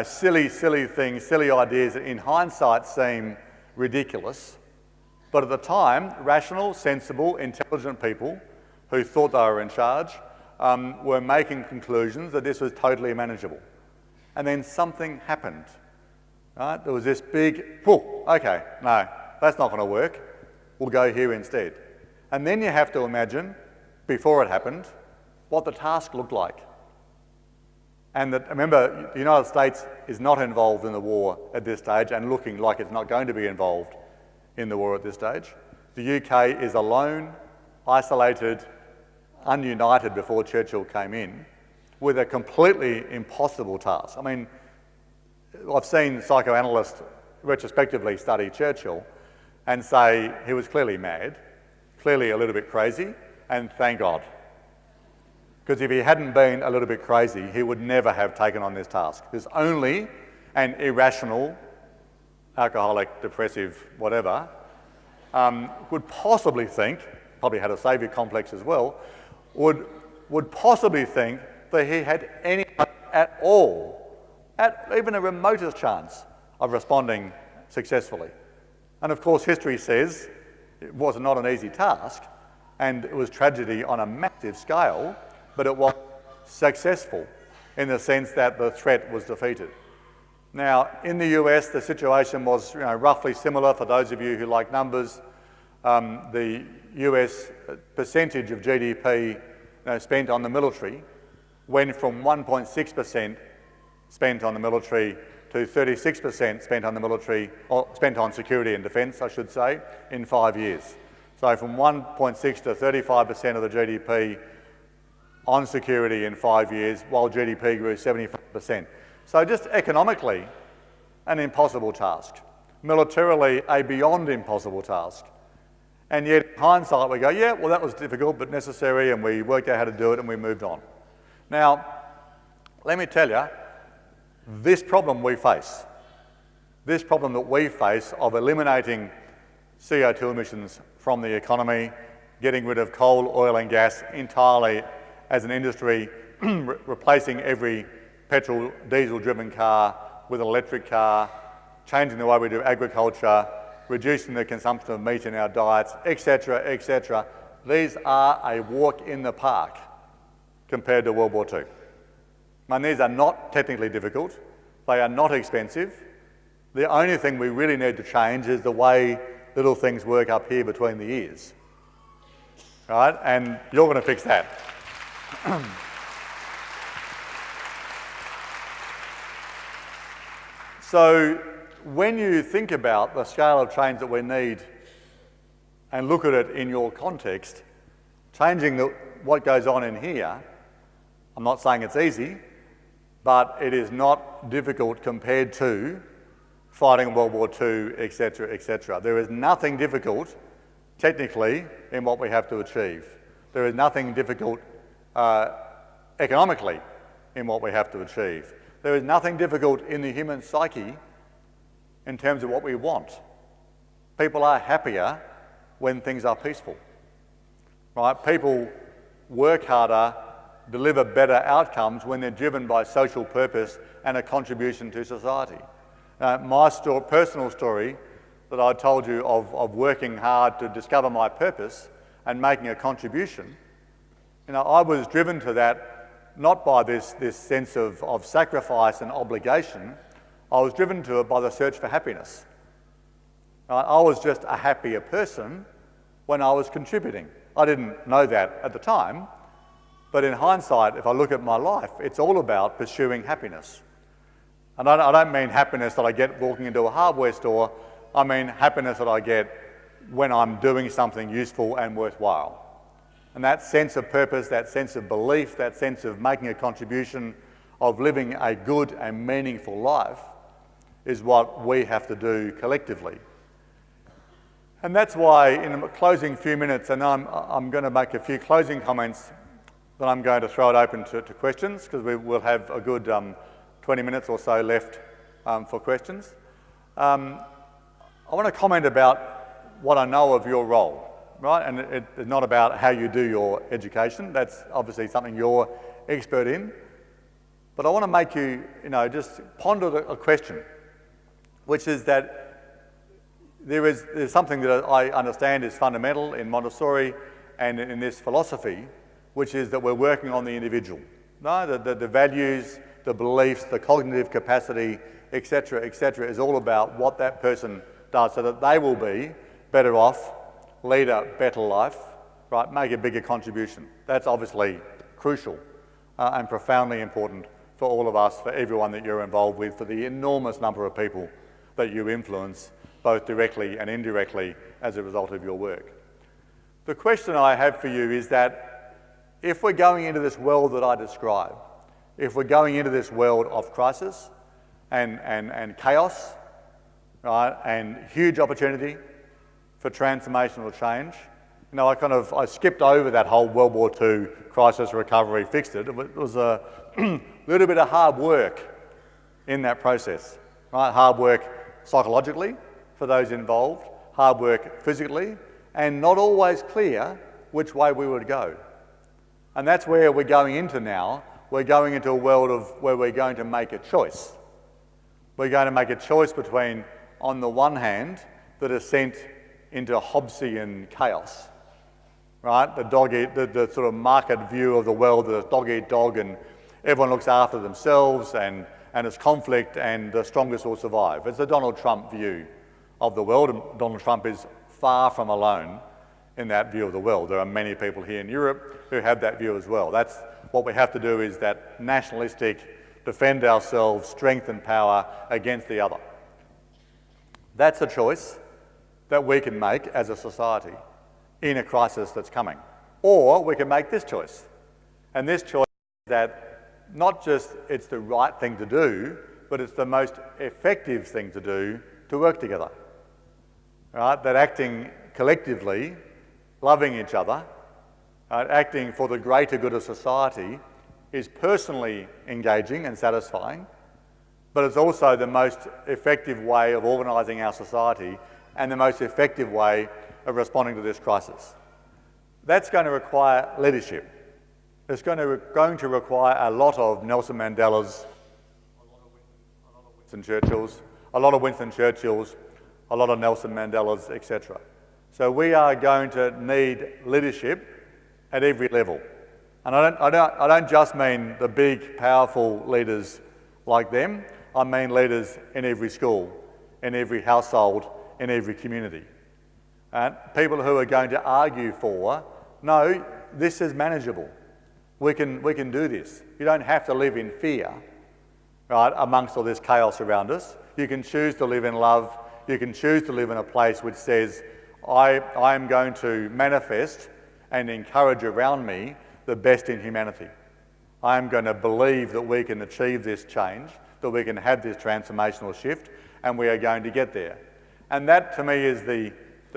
Silly things, silly ideas that in hindsight seem ridiculous. But at the time, rational, sensible, intelligent people who thought they were in charge were making conclusions that this was totally manageable. And then something happened. Right? There was this big, okay, no, that's not going to work. We'll go here instead. And then you have to imagine, before it happened, what the task looked like. And that, remember, the United States is not involved in the war at this stage and looking like it's not going to be involved in the war at this stage. The UK is alone, isolated, ununited before Churchill came in, with a completely impossible task. I've seen psychoanalysts retrospectively study Churchill and say he was clearly mad, clearly a little bit crazy, and thank God. Because if he hadn't been a little bit crazy, he would never have taken on this task. There's only an irrational, alcoholic, depressive, whatever, would possibly think, probably had a saviour complex as well, would possibly think that he had any at all, at even a remotest chance of responding successfully. And of course, history says it was not an easy task, and it was tragedy on a massive scale, but it was successful in the sense that the threat was defeated. Now, in the US, the situation was roughly similar. For those of you who like numbers, the US percentage of GDP spent on the military went from 1.6% spent on the military to 36% spent on the military, or spent on security and defence, I should say, in 5 years. So from 1.6 to 35% of the GDP on security in 5 years, while GDP grew 75%. So just economically, an impossible task. Militarily, a beyond impossible task. And yet, in hindsight, we go, yeah, well, that was difficult but necessary, and we worked out how to do it and we moved on. Now, let me tell you, this problem we face, this problem that we face of eliminating CO2 emissions from the economy, getting rid of coal, oil and gas entirely as an industry, replacing every petrol, diesel-driven car with an electric car, changing the way we do agriculture, reducing the consumption of meat in our diets, etc., etc. These are a walk in the park compared to World War II. These are not technically difficult. They are not expensive. The only thing we really need to change is the way little things work up here between the ears. Right? And you're going to fix that. So when you think about the scale of change that we need and look at it in your context, changing what goes on in here, I'm not saying it's easy, but it is not difficult compared to fighting World War II, etc., etc. There is nothing difficult technically in what we have to achieve. There is nothing difficult economically in what we have to achieve. There is nothing difficult in the human psyche in terms of what we want. People are happier when things are peaceful, right? People work harder, deliver better outcomes when they're driven by social purpose and a contribution to society. My personal story that I told you of working hard to discover my purpose and making a contribution, I was driven to that not by this sense of sacrifice and obligation. I was driven to it by the search for happiness. I was just a happier person when I was contributing. I didn't know that at the time, but in hindsight, if I look at my life, it's all about pursuing happiness. And I don't mean happiness that I get walking into a hardware store. I mean happiness that I get when I'm doing something useful and worthwhile. And that sense of purpose, that sense of belief, that sense of making a contribution, of living a good and meaningful life is what we have to do collectively. And that's why in the closing few minutes, and I'm going to make a few closing comments, then I'm going to throw it open to questions, because we will have a good 20 minutes or so left for questions. I want to comment about what I know of your role, right? And it's not about how you do your education. That's obviously something you're expert in. But I want to make you, just ponder a question, which is that there's something that I understand is fundamental in Montessori and in this philosophy, which is that we're working on the individual. No? The values, the beliefs, the cognitive capacity, etc., is all about what that person does so that they will be better off, lead a better life, right? Make a bigger contribution. That's obviously crucial and profoundly important for all of us, for everyone that you're involved with, for the enormous number of people that you influence, both directly and indirectly as a result of your work. The question I have for you is that if we're going into this world that I describe, if we're going into this world of crisis and chaos, right, and huge opportunity for transformational change, I skipped over that whole World War II crisis recovery, fixed it. It was a little bit of hard work in that process, right? Hard work psychologically for those involved, hard work physically, and not always clear which way we would go. And that's where we're going into now. We're going into a world where we're going to make a choice. We're going to make a choice between, on the one hand, the descent into Hobbesian chaos, right? The sort of market view of the world, the dog eat dog, and everyone looks after themselves, and it's conflict, and the strongest will survive. It's the Donald Trump view of the world, and Donald Trump is far from alone in that view of the world. There are many people here in Europe who have that view as well. That's what we have to do, is that nationalistic, defend ourselves, strength and power against the other. That's a choice that we can make as a society in a crisis that's coming. Or we can make this choice. And this choice is that not just it's the right thing to do, but it's the most effective thing to do to work together. Right? That acting collectively, loving each other, acting for the greater good of society is personally engaging and satisfying, but it's also the most effective way of organising our society and the most effective way of responding to this crisis. That's going to require leadership. It's going to require a lot of Nelson Mandela's, a lot of Winston Churchill's, a lot of Nelson Mandela's, etc. So we are going to need leadership at every level. And I don't just mean the big, powerful leaders like them. I mean leaders in every school, in every household, in every community. And people who are going to argue for, no, this is manageable. We can do this. You don't have to live in fear, right, amongst all this chaos around us. You can choose to live in love. You can choose to live in a place which says, I am going to manifest and encourage around me the best in humanity. I am going to believe that we can achieve this change, that we can have this transformational shift, and we are going to get there. And that, to me, is the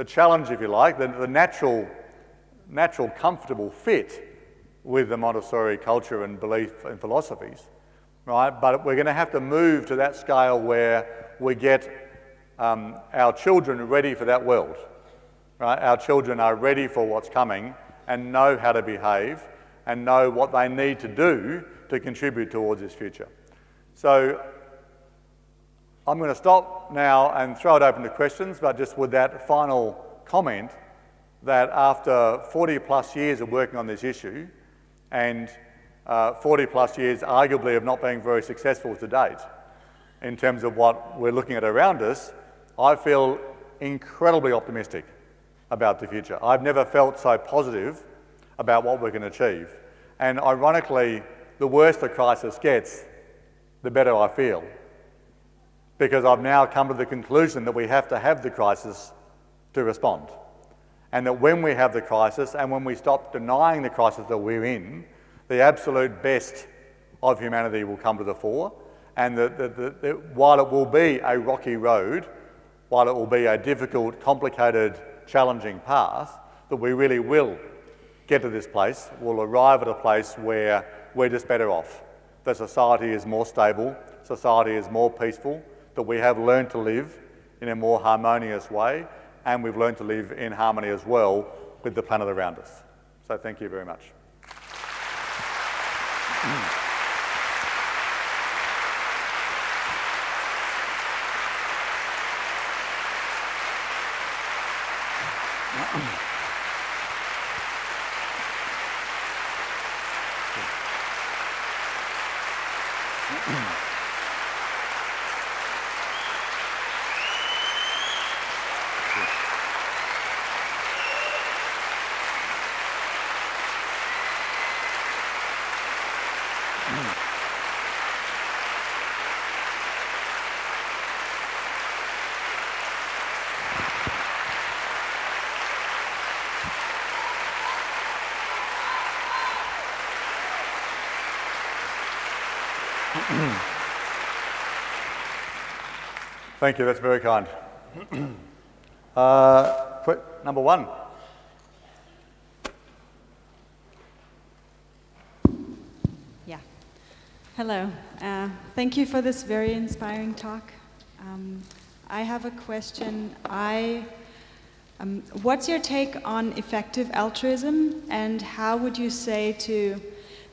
challenge, if you like, the natural comfortable fit with the Montessori culture and belief and philosophies, right? But we're going to have to move to that scale where we get our children ready for that world, right? Our children are ready for what's coming and know how to behave and know what they need to do to contribute towards this future. So I'm going to stop now and throw it open to questions, but just with that final comment that after 40 plus years of working on this issue and 40 plus years arguably of not being very successful to date in terms of what we're looking at around us, I feel incredibly optimistic about the future. I've never felt so positive about what we can achieve. And ironically, the worse the crisis gets, the better I feel. Because I've now come to the conclusion that we have to have the crisis to respond. And that when we have the crisis and when we stop denying the crisis that we're in, the absolute best of humanity will come to the fore. And while it will be a rocky road, while it will be a difficult, complicated, challenging path, that we really will get to this place, we'll arrive at a place where we're just better off. The society is more stable, society is more peaceful, that we have learned to live in a more harmonious way, and we've learned to live in harmony as well with the planet around us. So thank you very much. Thank you, that's very kind. Number one. Yeah. Hello. Thank you for this very inspiring talk. I have a question. What's your take on effective altruism, and how would you say to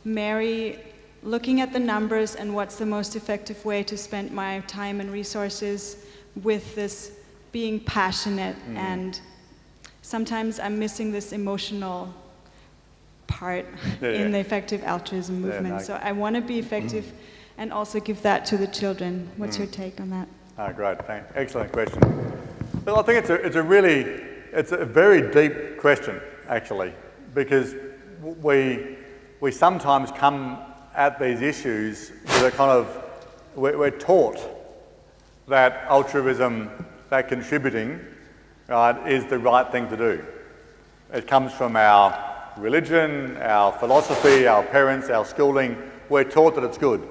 marry looking at the numbers and what's the most effective way to spend my time and resources with this being passionate? And sometimes I'm missing this emotional part in the effective altruism movement. So I want to be effective and also give that to the children. What's your take on that? Oh, great, thanks. Excellent question. Well, I think it's a very deep question, actually, because we sometimes come at these issues with a kind of, we're taught that altruism, that contributing, right, is the right thing to do. It comes from our religion, our philosophy, our parents, our schooling. We're taught that it's good.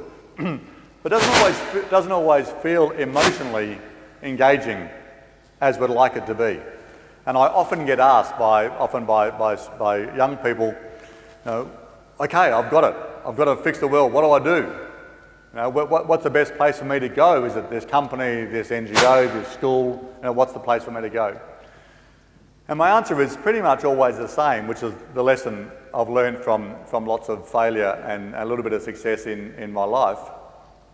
But it doesn't always feel emotionally engaging as we'd like it to be. And I often get asked by young people, okay, I've got it. I've got to fix the world. What do I do? What's the best place for me to go? Is it this company, this NGO, this school? What's the place for me to go? And my answer is pretty much always the same, which is the lesson I've learned from lots of failure and a little bit of success in my life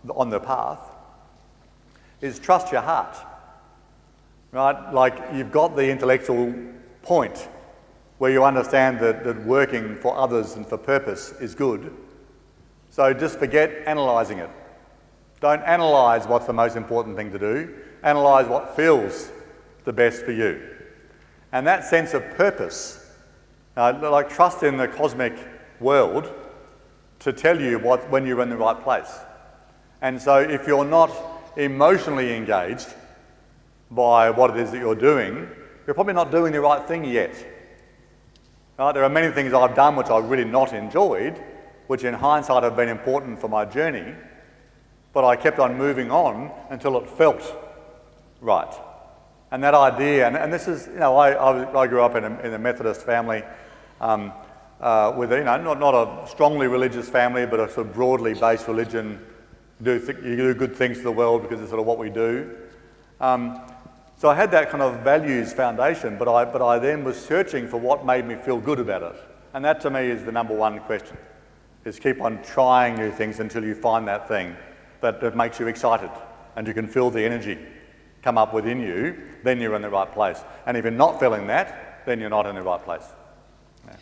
on the path, is trust your heart. Right? Like, you've got the intellectual point where you understand that working for others and for purpose is good. So just forget analysing it. Don't analyse what's the most important thing to do. Analyse what feels the best for you. And that sense of purpose, like trust in the cosmic world to tell you when you're in the right place. And so if you're not emotionally engaged by what it is that you're doing, you're probably not doing the right thing yet. Right? There are many things I've done which I've really not enjoyed, which in hindsight have been important for my journey, but I kept on moving on until it felt right. And that idea, and this is, I grew up in a Methodist family. with, not a strongly religious family, but a sort of broadly based religion. You do good things to the world because it's sort of what we do. So I had that kind of values foundation, but I then was searching for what made me feel good about it. And that to me is the number one question, is keep on trying new things until you find that thing that makes you excited and you can feel the energy come up within you, then you're in the right place. And if you're not feeling that, then you're not in the right place. Yeah.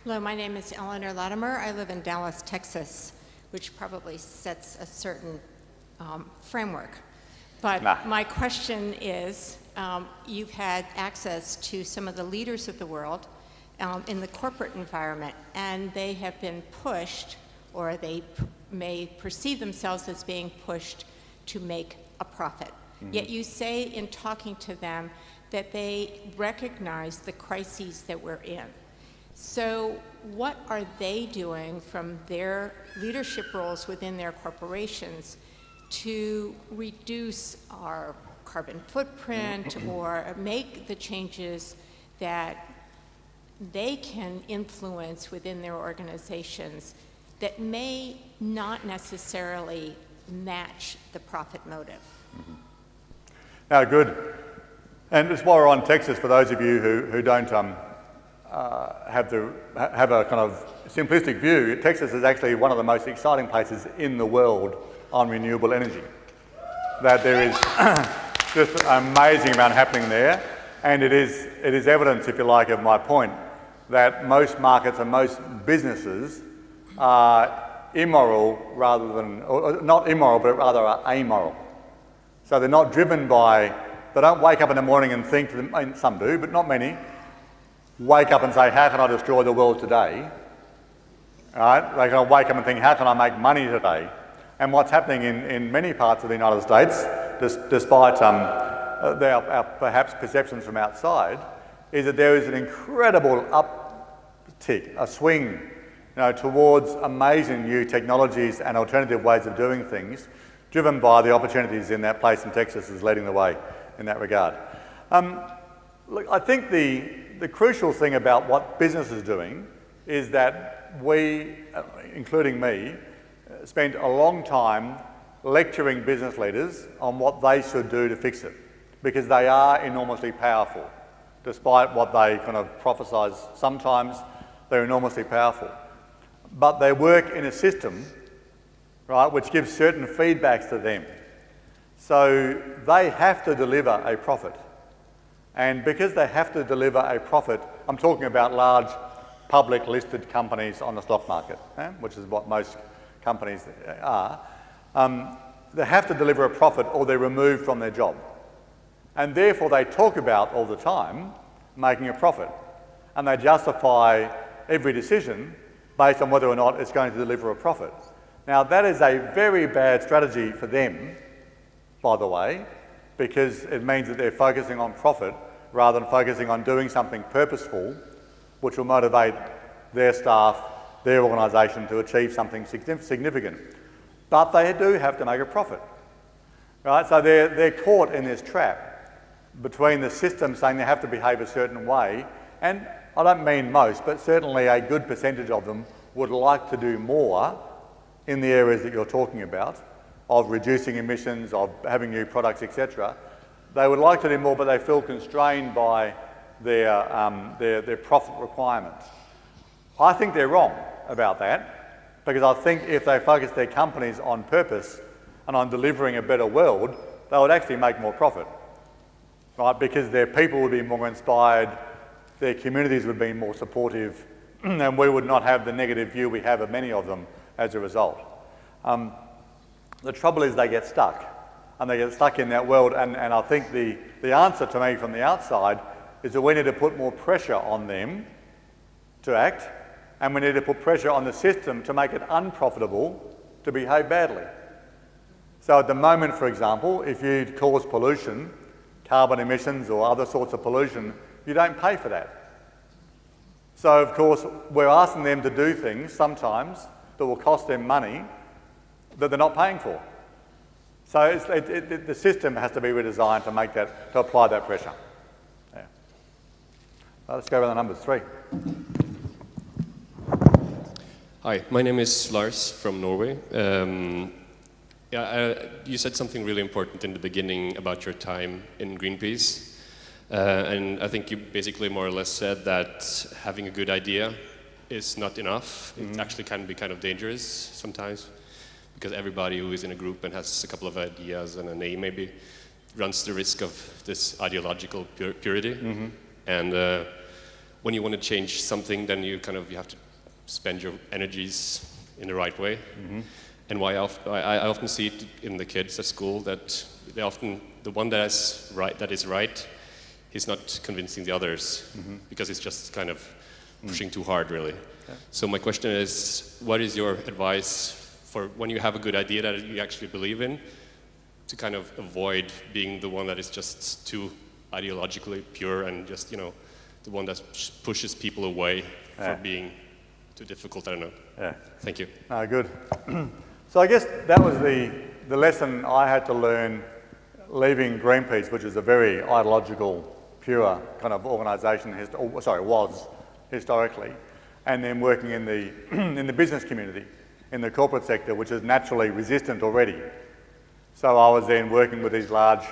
Hello, my name is Eleanor Latimer. I live in Dallas, Texas, which probably sets a certain framework. But my question is, you've had access to some of the leaders of the world in the corporate environment, and they have been pushed, or they may perceive themselves as being pushed to make a profit. Mm-hmm. Yet you say in talking to them that they recognize the crises that we're in. So what are they doing from their leadership roles within their corporations to reduce our carbon footprint or make the changes that they can influence within their organizations that may not necessarily match the profit motive? Mm-hmm. Now, good. And just while we're on Texas, for those of you who don't have a kind of simplistic view, Texas is actually one of the most exciting places in the world on renewable energy. That there is just an amazing amount happening there, and it is evidence, if you like, of my point that most markets and most businesses are immoral rather than, or not immoral, but rather are amoral. So they're not driven by, they don't wake up in the morning and think, some do, but not many, wake up and say, how can I destroy the world today? All right? They're going to wake up and think, how can I make money today? And what's happening in many parts of the United States, despite our perhaps perceptions from outside, is that there is an incredible uptick, a swing, towards amazing new technologies and alternative ways of doing things, driven by the opportunities in that place, and Texas is leading the way in that regard. Look, I think the crucial thing about what business is doing is that we, including me, spent a long time lecturing business leaders on what they should do to fix it, because they are enormously powerful. Despite what they kind of prophesise sometimes, they're enormously powerful. But they work in a system, right, which gives certain feedbacks to them. So they have to deliver a profit. And because they have to deliver a profit, I'm talking about large public listed companies on the stock market, which is what most companies are. They have to deliver a profit or they're removed from their job. And therefore they talk about all the time making a profit. And they justify every decision based on whether or not it's going to deliver a profit. Now that is a very bad strategy for them, by the way, because it means that they're focusing on profit rather than focusing on doing something purposeful, which will motivate their staff, their organisation to achieve something significant. But they do have to make a profit, right? So they're caught in this trap between the system saying they have to behave a certain way, and I don't mean most, but certainly a good percentage of them would like to do more in the areas that you're talking about, of reducing emissions, of having new products, etc. They would like to do more, but they feel constrained by their profit requirements. I think they're wrong about that, because I think if they focus their companies on purpose and on delivering a better world, they would actually make more profit, right? Because their people would be more inspired, their communities would be more supportive, and we would not have the negative view we have of many of them as a result. The trouble is they get stuck, and they get stuck in that world, and I think the answer to me from the outside is that we need to put more pressure on them to act, and we need to put pressure on the system to make it unprofitable to behave badly. So at the moment, for example, if you cause pollution, carbon emissions or other sorts of pollution, you don't pay for that. So of course, we're asking them to do things sometimes that will cost them money that they're not paying for. So the system has to be redesigned to make that, to apply that pressure. Yeah. Let's go around the numbers. 3. Hi, my name is Lars from Norway. You said something really important in the beginning about your time in Greenpeace. And I think you basically more or less said that having a good idea is not enough. It actually can be kind of dangerous sometimes, because everybody who is in a group and has a couple of ideas and a name maybe runs the risk of this ideological purity. And when you want to change something, then you have to spend your energies in the right way. And I often see it in the kids at school that the one that is right, he's not convincing the others because it's just kind of pushing too hard, really. Okay. So my question is, what is your advice for when you have a good idea that you actually believe in, to kind of avoid being the one that is just too ideologically pure and just, the one that pushes people away for being too difficult? I don't know. Yeah. Thank you. Good. So I guess that was the lesson I had to learn leaving Greenpeace, which is a very ideological, pure kind of organisation, was historically, and then working in the business community, in the corporate sector, which is naturally resistant already. So I was then working with these large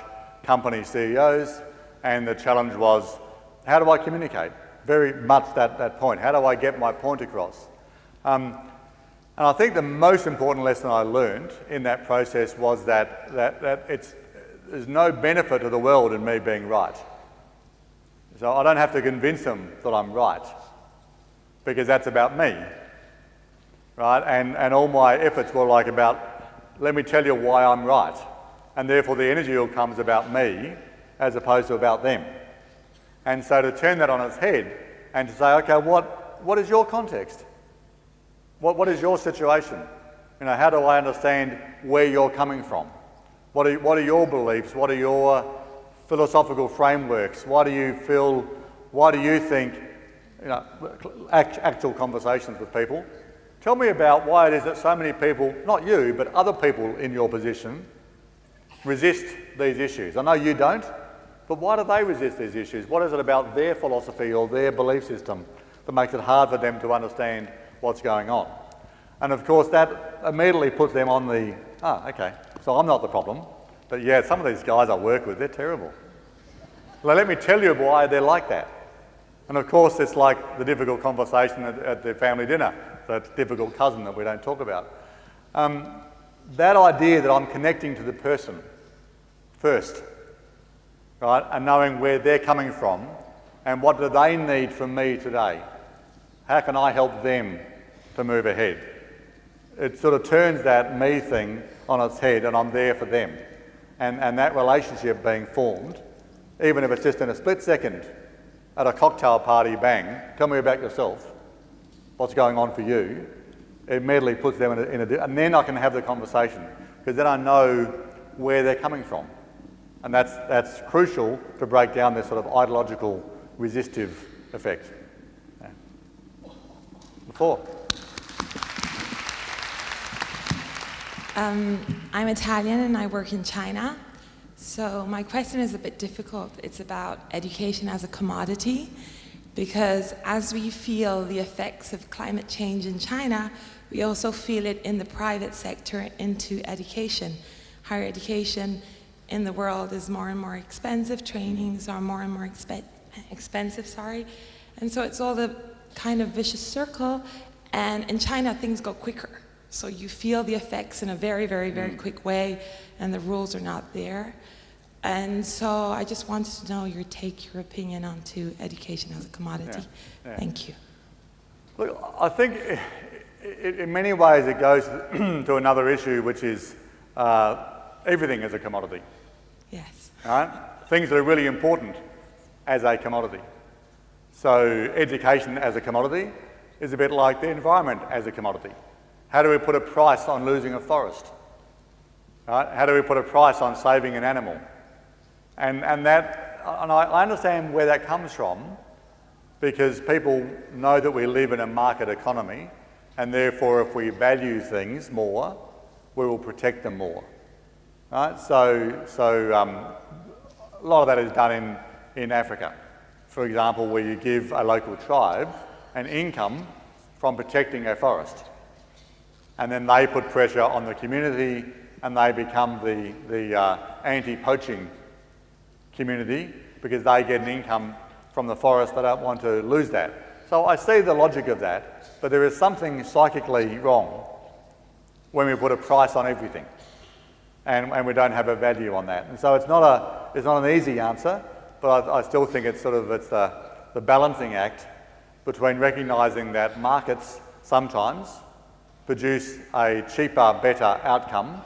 company CEOs, and the challenge was, how do I communicate? Very much that point. How do I get my point across? And I think the most important lesson I learned in that process was that there's no benefit to the world in me being right. So I don't have to convince them that I'm right, because that's about me, right? And all my efforts were about, let me tell you why I'm right. And therefore the energy all comes about me as opposed to about them. And so to turn that on its head and to say, okay, what is your context? What is your situation? How do I understand where you're coming from? What are your beliefs? What are your philosophical frameworks? Why do you think, actual conversations with people? Tell me about why it is that so many people, not you, but other people in your position, resist these issues. I know you don't, but why do they resist these issues? What is it about their philosophy or their belief system that makes it hard for them to understand what's going on? And of course that immediately puts them on the, okay, so I'm not the problem, but yeah, some of these guys I work with, they're terrible. Well, let me tell you why they're like that. And of course it's like the difficult conversation at the family dinner, that difficult cousin that we don't talk about. That idea that I'm connecting to the person first, right, and knowing where they're coming from and what do they need from me today. How can I help them to move ahead? It sort of turns that me thing on its head, and I'm there for them. And that relationship being formed, even if it's just in a split second, at a cocktail party, bang, tell me about yourself, what's going on for you, it immediately puts them and then I can have the conversation, because then I know where they're coming from. And that's crucial to break down this sort of ideological resistive effect. Yeah. Before. I'm Italian and I work in China. So my question is a bit difficult. It's about education as a commodity, because as we feel the effects of climate change in China, we also feel it in the private sector into education. Higher education in the world is more and more expensive, trainings are more and more expensive, and so it's all the kind of vicious circle, and in China things go quicker. So you feel the effects in a very, very, very quick way, and the rules are not there. And so I just wanted to know your opinion onto education as a commodity. Yeah. Thank you. Look, I think in many ways it goes to another issue, which is everything as a commodity. Yes. Right? Things that are really important as a commodity. So education as a commodity is a bit like the environment as a commodity. How do we put a price on losing a forest? Right? How do we put a price on saving an animal? And I understand where that comes from, because people know that we live in a market economy, and therefore if we value things more, we will protect them more. right? A lot of that is done in Africa, for example, where you give a local tribe an income from protecting a forest. And then they put pressure on the community and they become the anti-poaching community because they get an income from the forest. They don't want to lose that. So I see the logic of that, but there is something psychically wrong when we put a price on everything and we don't have a value on that. And so it's not an easy answer, but I still think it's the balancing act between recognising that markets sometimes produce a cheaper, better outcome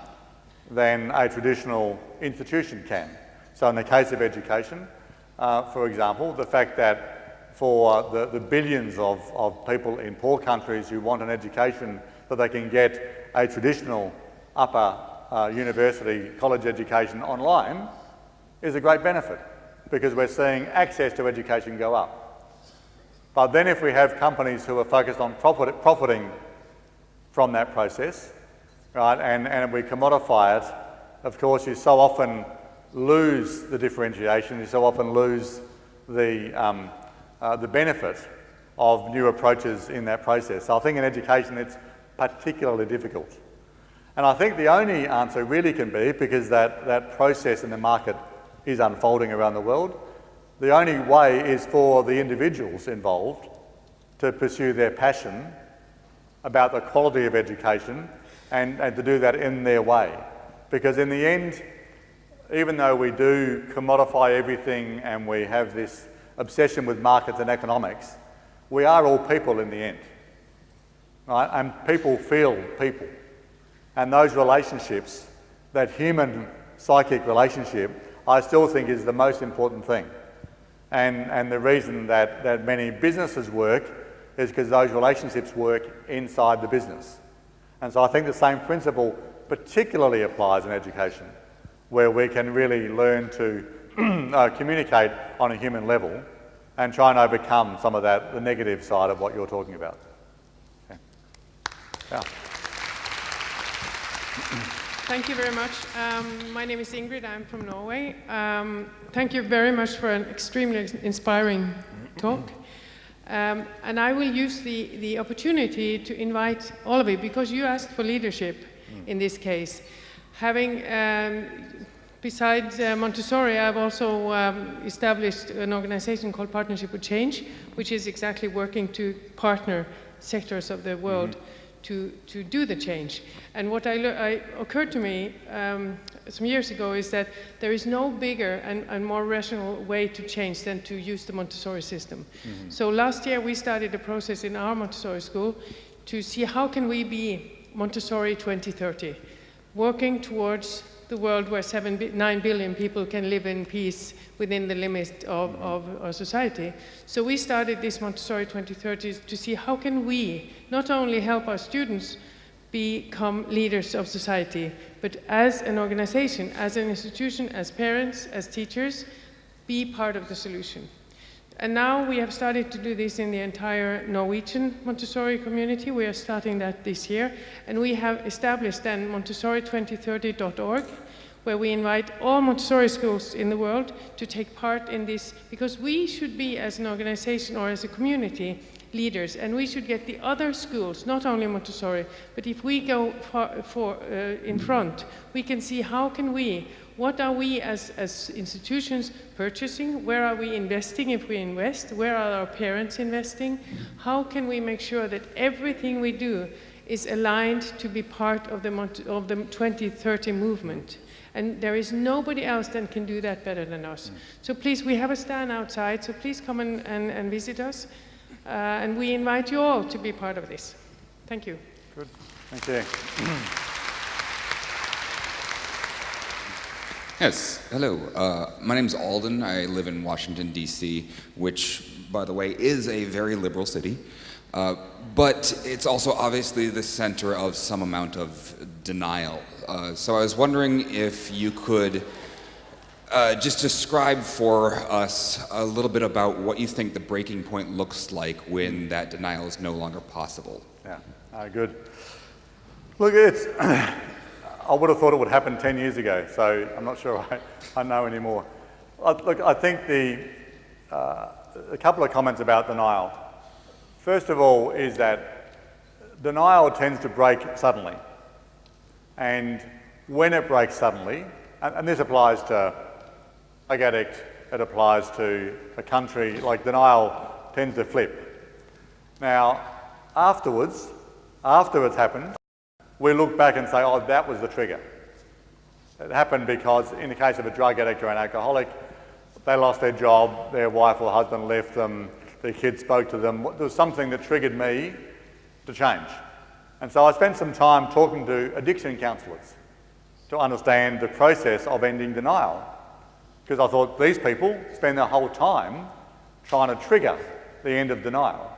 than a traditional institution can. So in the case of education, for example, the fact that for the billions of people in poor countries who want an education that they can get a traditional upper university college education online is a great benefit because we're seeing access to education go up. But then if we have companies who are focused on profiting from that process, right, and we commodify it, of course you so often lose the differentiation, you so often lose the benefit of new approaches in that process. So I think in education it's particularly difficult. And I think the only answer really can be, because that process in the market is unfolding around the world, the only way is for the individuals involved to pursue their passion about the quality of education and to do that in their way. Because in the end, even though we do commodify everything and we have this obsession with markets and economics, we are all people in the end, right? And people feel people. And those relationships, that human psychic relationship, I still think is the most important thing. And the reason that many businesses work is because those relationships work inside the business. And so I think the same principle particularly applies in education, where we can really learn to communicate on a human level and try and overcome some of that, the negative side of what you're talking about. Okay. Yeah. Thank you very much. My name is Ingrid, I'm from Norway. Thank you very much for an extremely inspiring talk. And I will use the opportunity to invite all of you, because you asked for leadership in this case. Having, besides Montessori, I've also established an organization called Partnership with Change, which is exactly working to partner sectors of the world to do the change. And what occurred to me some years ago is that there is no bigger and more rational way to change than to use the Montessori system. So last year we started a process in our Montessori school to see how can we be Montessori 2030, working towards the world where 9 billion people can live in peace within the limits of our society. So we started this Montessori 2030 to see how can we not only help our students become leaders of society, but as an organization, as an institution, as parents, as teachers, be part of the solution. And now we have started to do this in the entire Norwegian Montessori community. We are starting that this year. And we have established then Montessori2030.org, where we invite all Montessori schools in the world to take part in this, because we should be, as an organization or as a community, leaders, and we should get the other schools, not only Montessori, but if we go in front, we can see how can we, what are we as institutions purchasing, where are we investing if we invest, where are our parents investing, how can we make sure that everything we do is aligned to be part of the 2030 movement. And there is nobody else that can do that better than us. So please, we have a stand outside, so please come and visit us. And we invite you all to be part of this. Thank you. Good. Thank you. Yes, hello. My name's Alden. I live in Washington, D.C., which, by the way, is a very liberal city. But it's also obviously the center of some amount of denial. So I was wondering if you could just describe for us a little bit about what you think the breaking point looks like when that denial is no longer possible. Yeah, good. Look, it's, I would have thought it would happen 10 years ago, so I'm not sure I know anymore. Look, I think a couple of comments about denial. First of all is that denial tends to break suddenly. And when it breaks suddenly, and this applies to a drug addict, it applies to a country, like denial tends to flip. Now, afterwards, after it's happened, we look back and say, oh, that was the trigger. It happened because in the case of a drug addict or an alcoholic, they lost their job, their wife or husband left them, their kids spoke to them. There was something that triggered me to change. And so I spent some time talking to addiction counsellors to understand the process of ending denial. Because I thought these people spend their whole time trying to trigger the end of denial.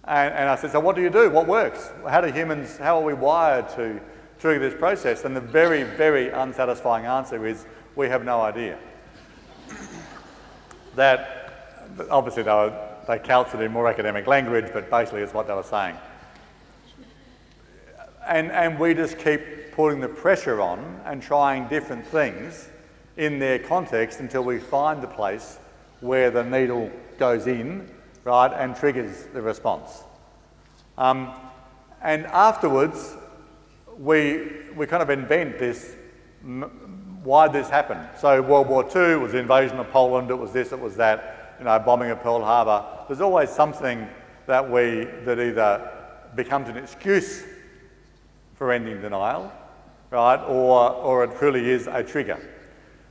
And I said, so what do you do? What works? How are we wired to trigger this process? And the very, very unsatisfying answer is, we have no idea. That, obviously they couched it in more academic language, but basically it's what they were saying. And we just keep putting the pressure on and trying different things in their context until we find the place where the needle goes in, right, and triggers the response. And afterwards, we kind of invent this, why this happened. So World War II was the invasion of Poland, it was this, it was that, bombing of Pearl Harbor. There's always something that either becomes an excuse for ending denial, right, or it truly is a trigger.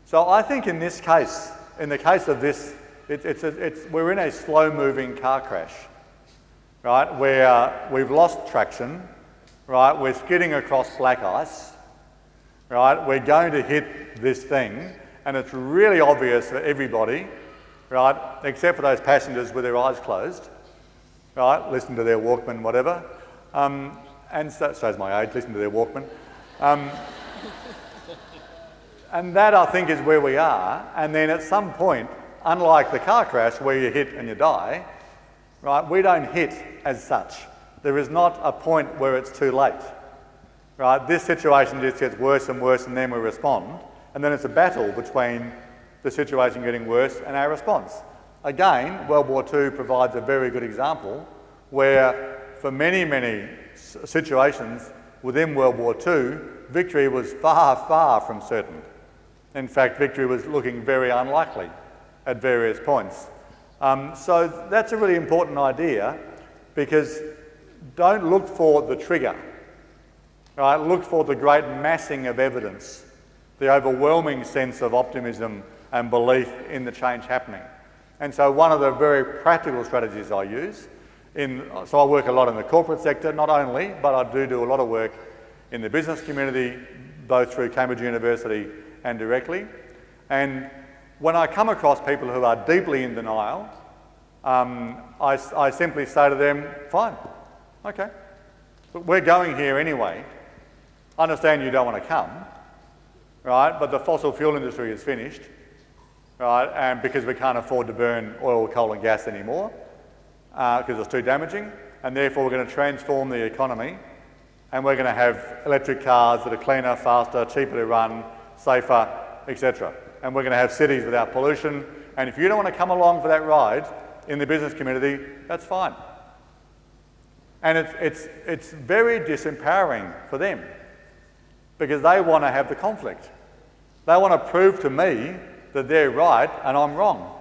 So I think in this case, in the case of this, we're in a slow-moving car crash, right, where we've lost traction, right, we're skidding across black ice, right, we're going to hit this thing, and it's really obvious for everybody, right, except for those passengers with their eyes closed, right, listen to their Walkman, whatever, and so shows my age, listen to their Walkman. And that, I think, is where we are. And then at some point, unlike the car crash where you hit and you die, right, we don't hit as such. There is not a point where it's too late. Right? This situation just gets worse and worse, and then we respond. And then it's a battle between the situation getting worse and our response. Again, World War II provides a very good example where for many, many situations within World War II, victory was far, far from certain. In fact, victory was looking very unlikely at various points. So that's a really important idea, because don't look for the trigger, right? Look for the great massing of evidence, the overwhelming sense of optimism and belief in the change happening. And so one of the very practical strategies I use, so I work a lot in the corporate sector, not only, but I do a lot of work in the business community, both through Cambridge University and directly. And when I come across people who are deeply in denial, I simply say to them, fine, okay, but we're going here anyway. I understand you don't want to come, right, but the fossil fuel industry is finished, right, and because we can't afford to burn oil, coal and gas anymore, because it's too damaging, and therefore we're going to transform the economy, and we're going to have electric cars that are cleaner, faster, cheaper to run, safer, etc. And we're going to have cities without pollution, and if you don't want to come along for that ride in the business community, that's fine. And it's very disempowering for them, because they want to have the conflict. They want to prove to me that they're right and I'm wrong.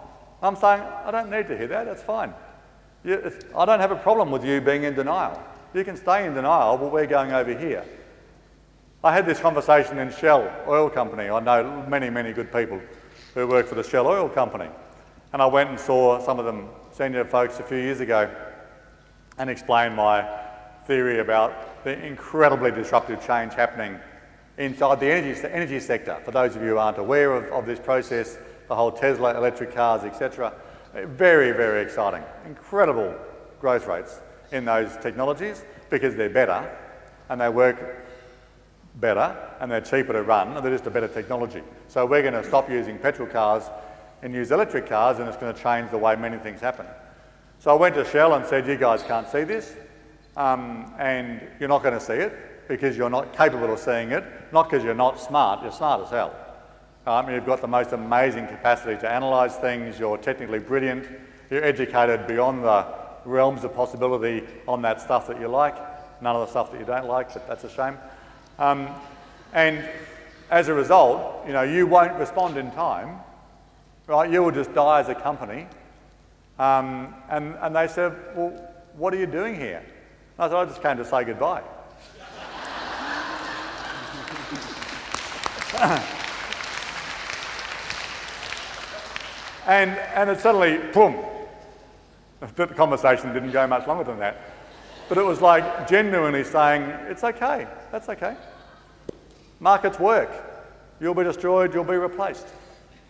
I'm saying, I don't need to hear that, that's fine. I don't have a problem with you being in denial. You can stay in denial, but we're going over here. I had this conversation in Shell Oil Company. I know many, many good people who work for the Shell Oil Company. And I went and saw some of them senior folks a few years ago and explained my theory about the incredibly disruptive change happening inside the energy sector. For those of you who aren't aware of this process, the whole Tesla, electric cars, etc. Very, very exciting. Incredible growth rates in those technologies, because they're better and they work better and they're cheaper to run and they're just a better technology. So we're going to stop using petrol cars and use electric cars, and it's going to change the way many things happen. So I went to Shell and said, you guys can't see this, and you're not going to see it, because you're not capable of seeing it, not because you're not smart, you're smart as hell. You've got the most amazing capacity to analyse things, you're technically brilliant, you're educated beyond the realms of possibility on that stuff that you like, none of the stuff that you don't like, but that's a shame. And as a result, you won't respond in time, right? You will just die as a company. And they said, well, what are you doing here? And I said, I just came to say goodbye. and it suddenly, boom, the conversation didn't go much longer than that. But it was like genuinely saying, it's okay, that's okay. Markets work. You'll be destroyed, you'll be replaced.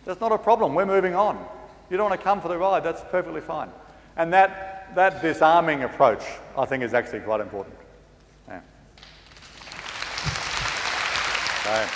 That's not a problem, we're moving on. You don't want to come for the ride, that's perfectly fine. And that disarming approach, I think, is actually quite important. Yeah. Okay.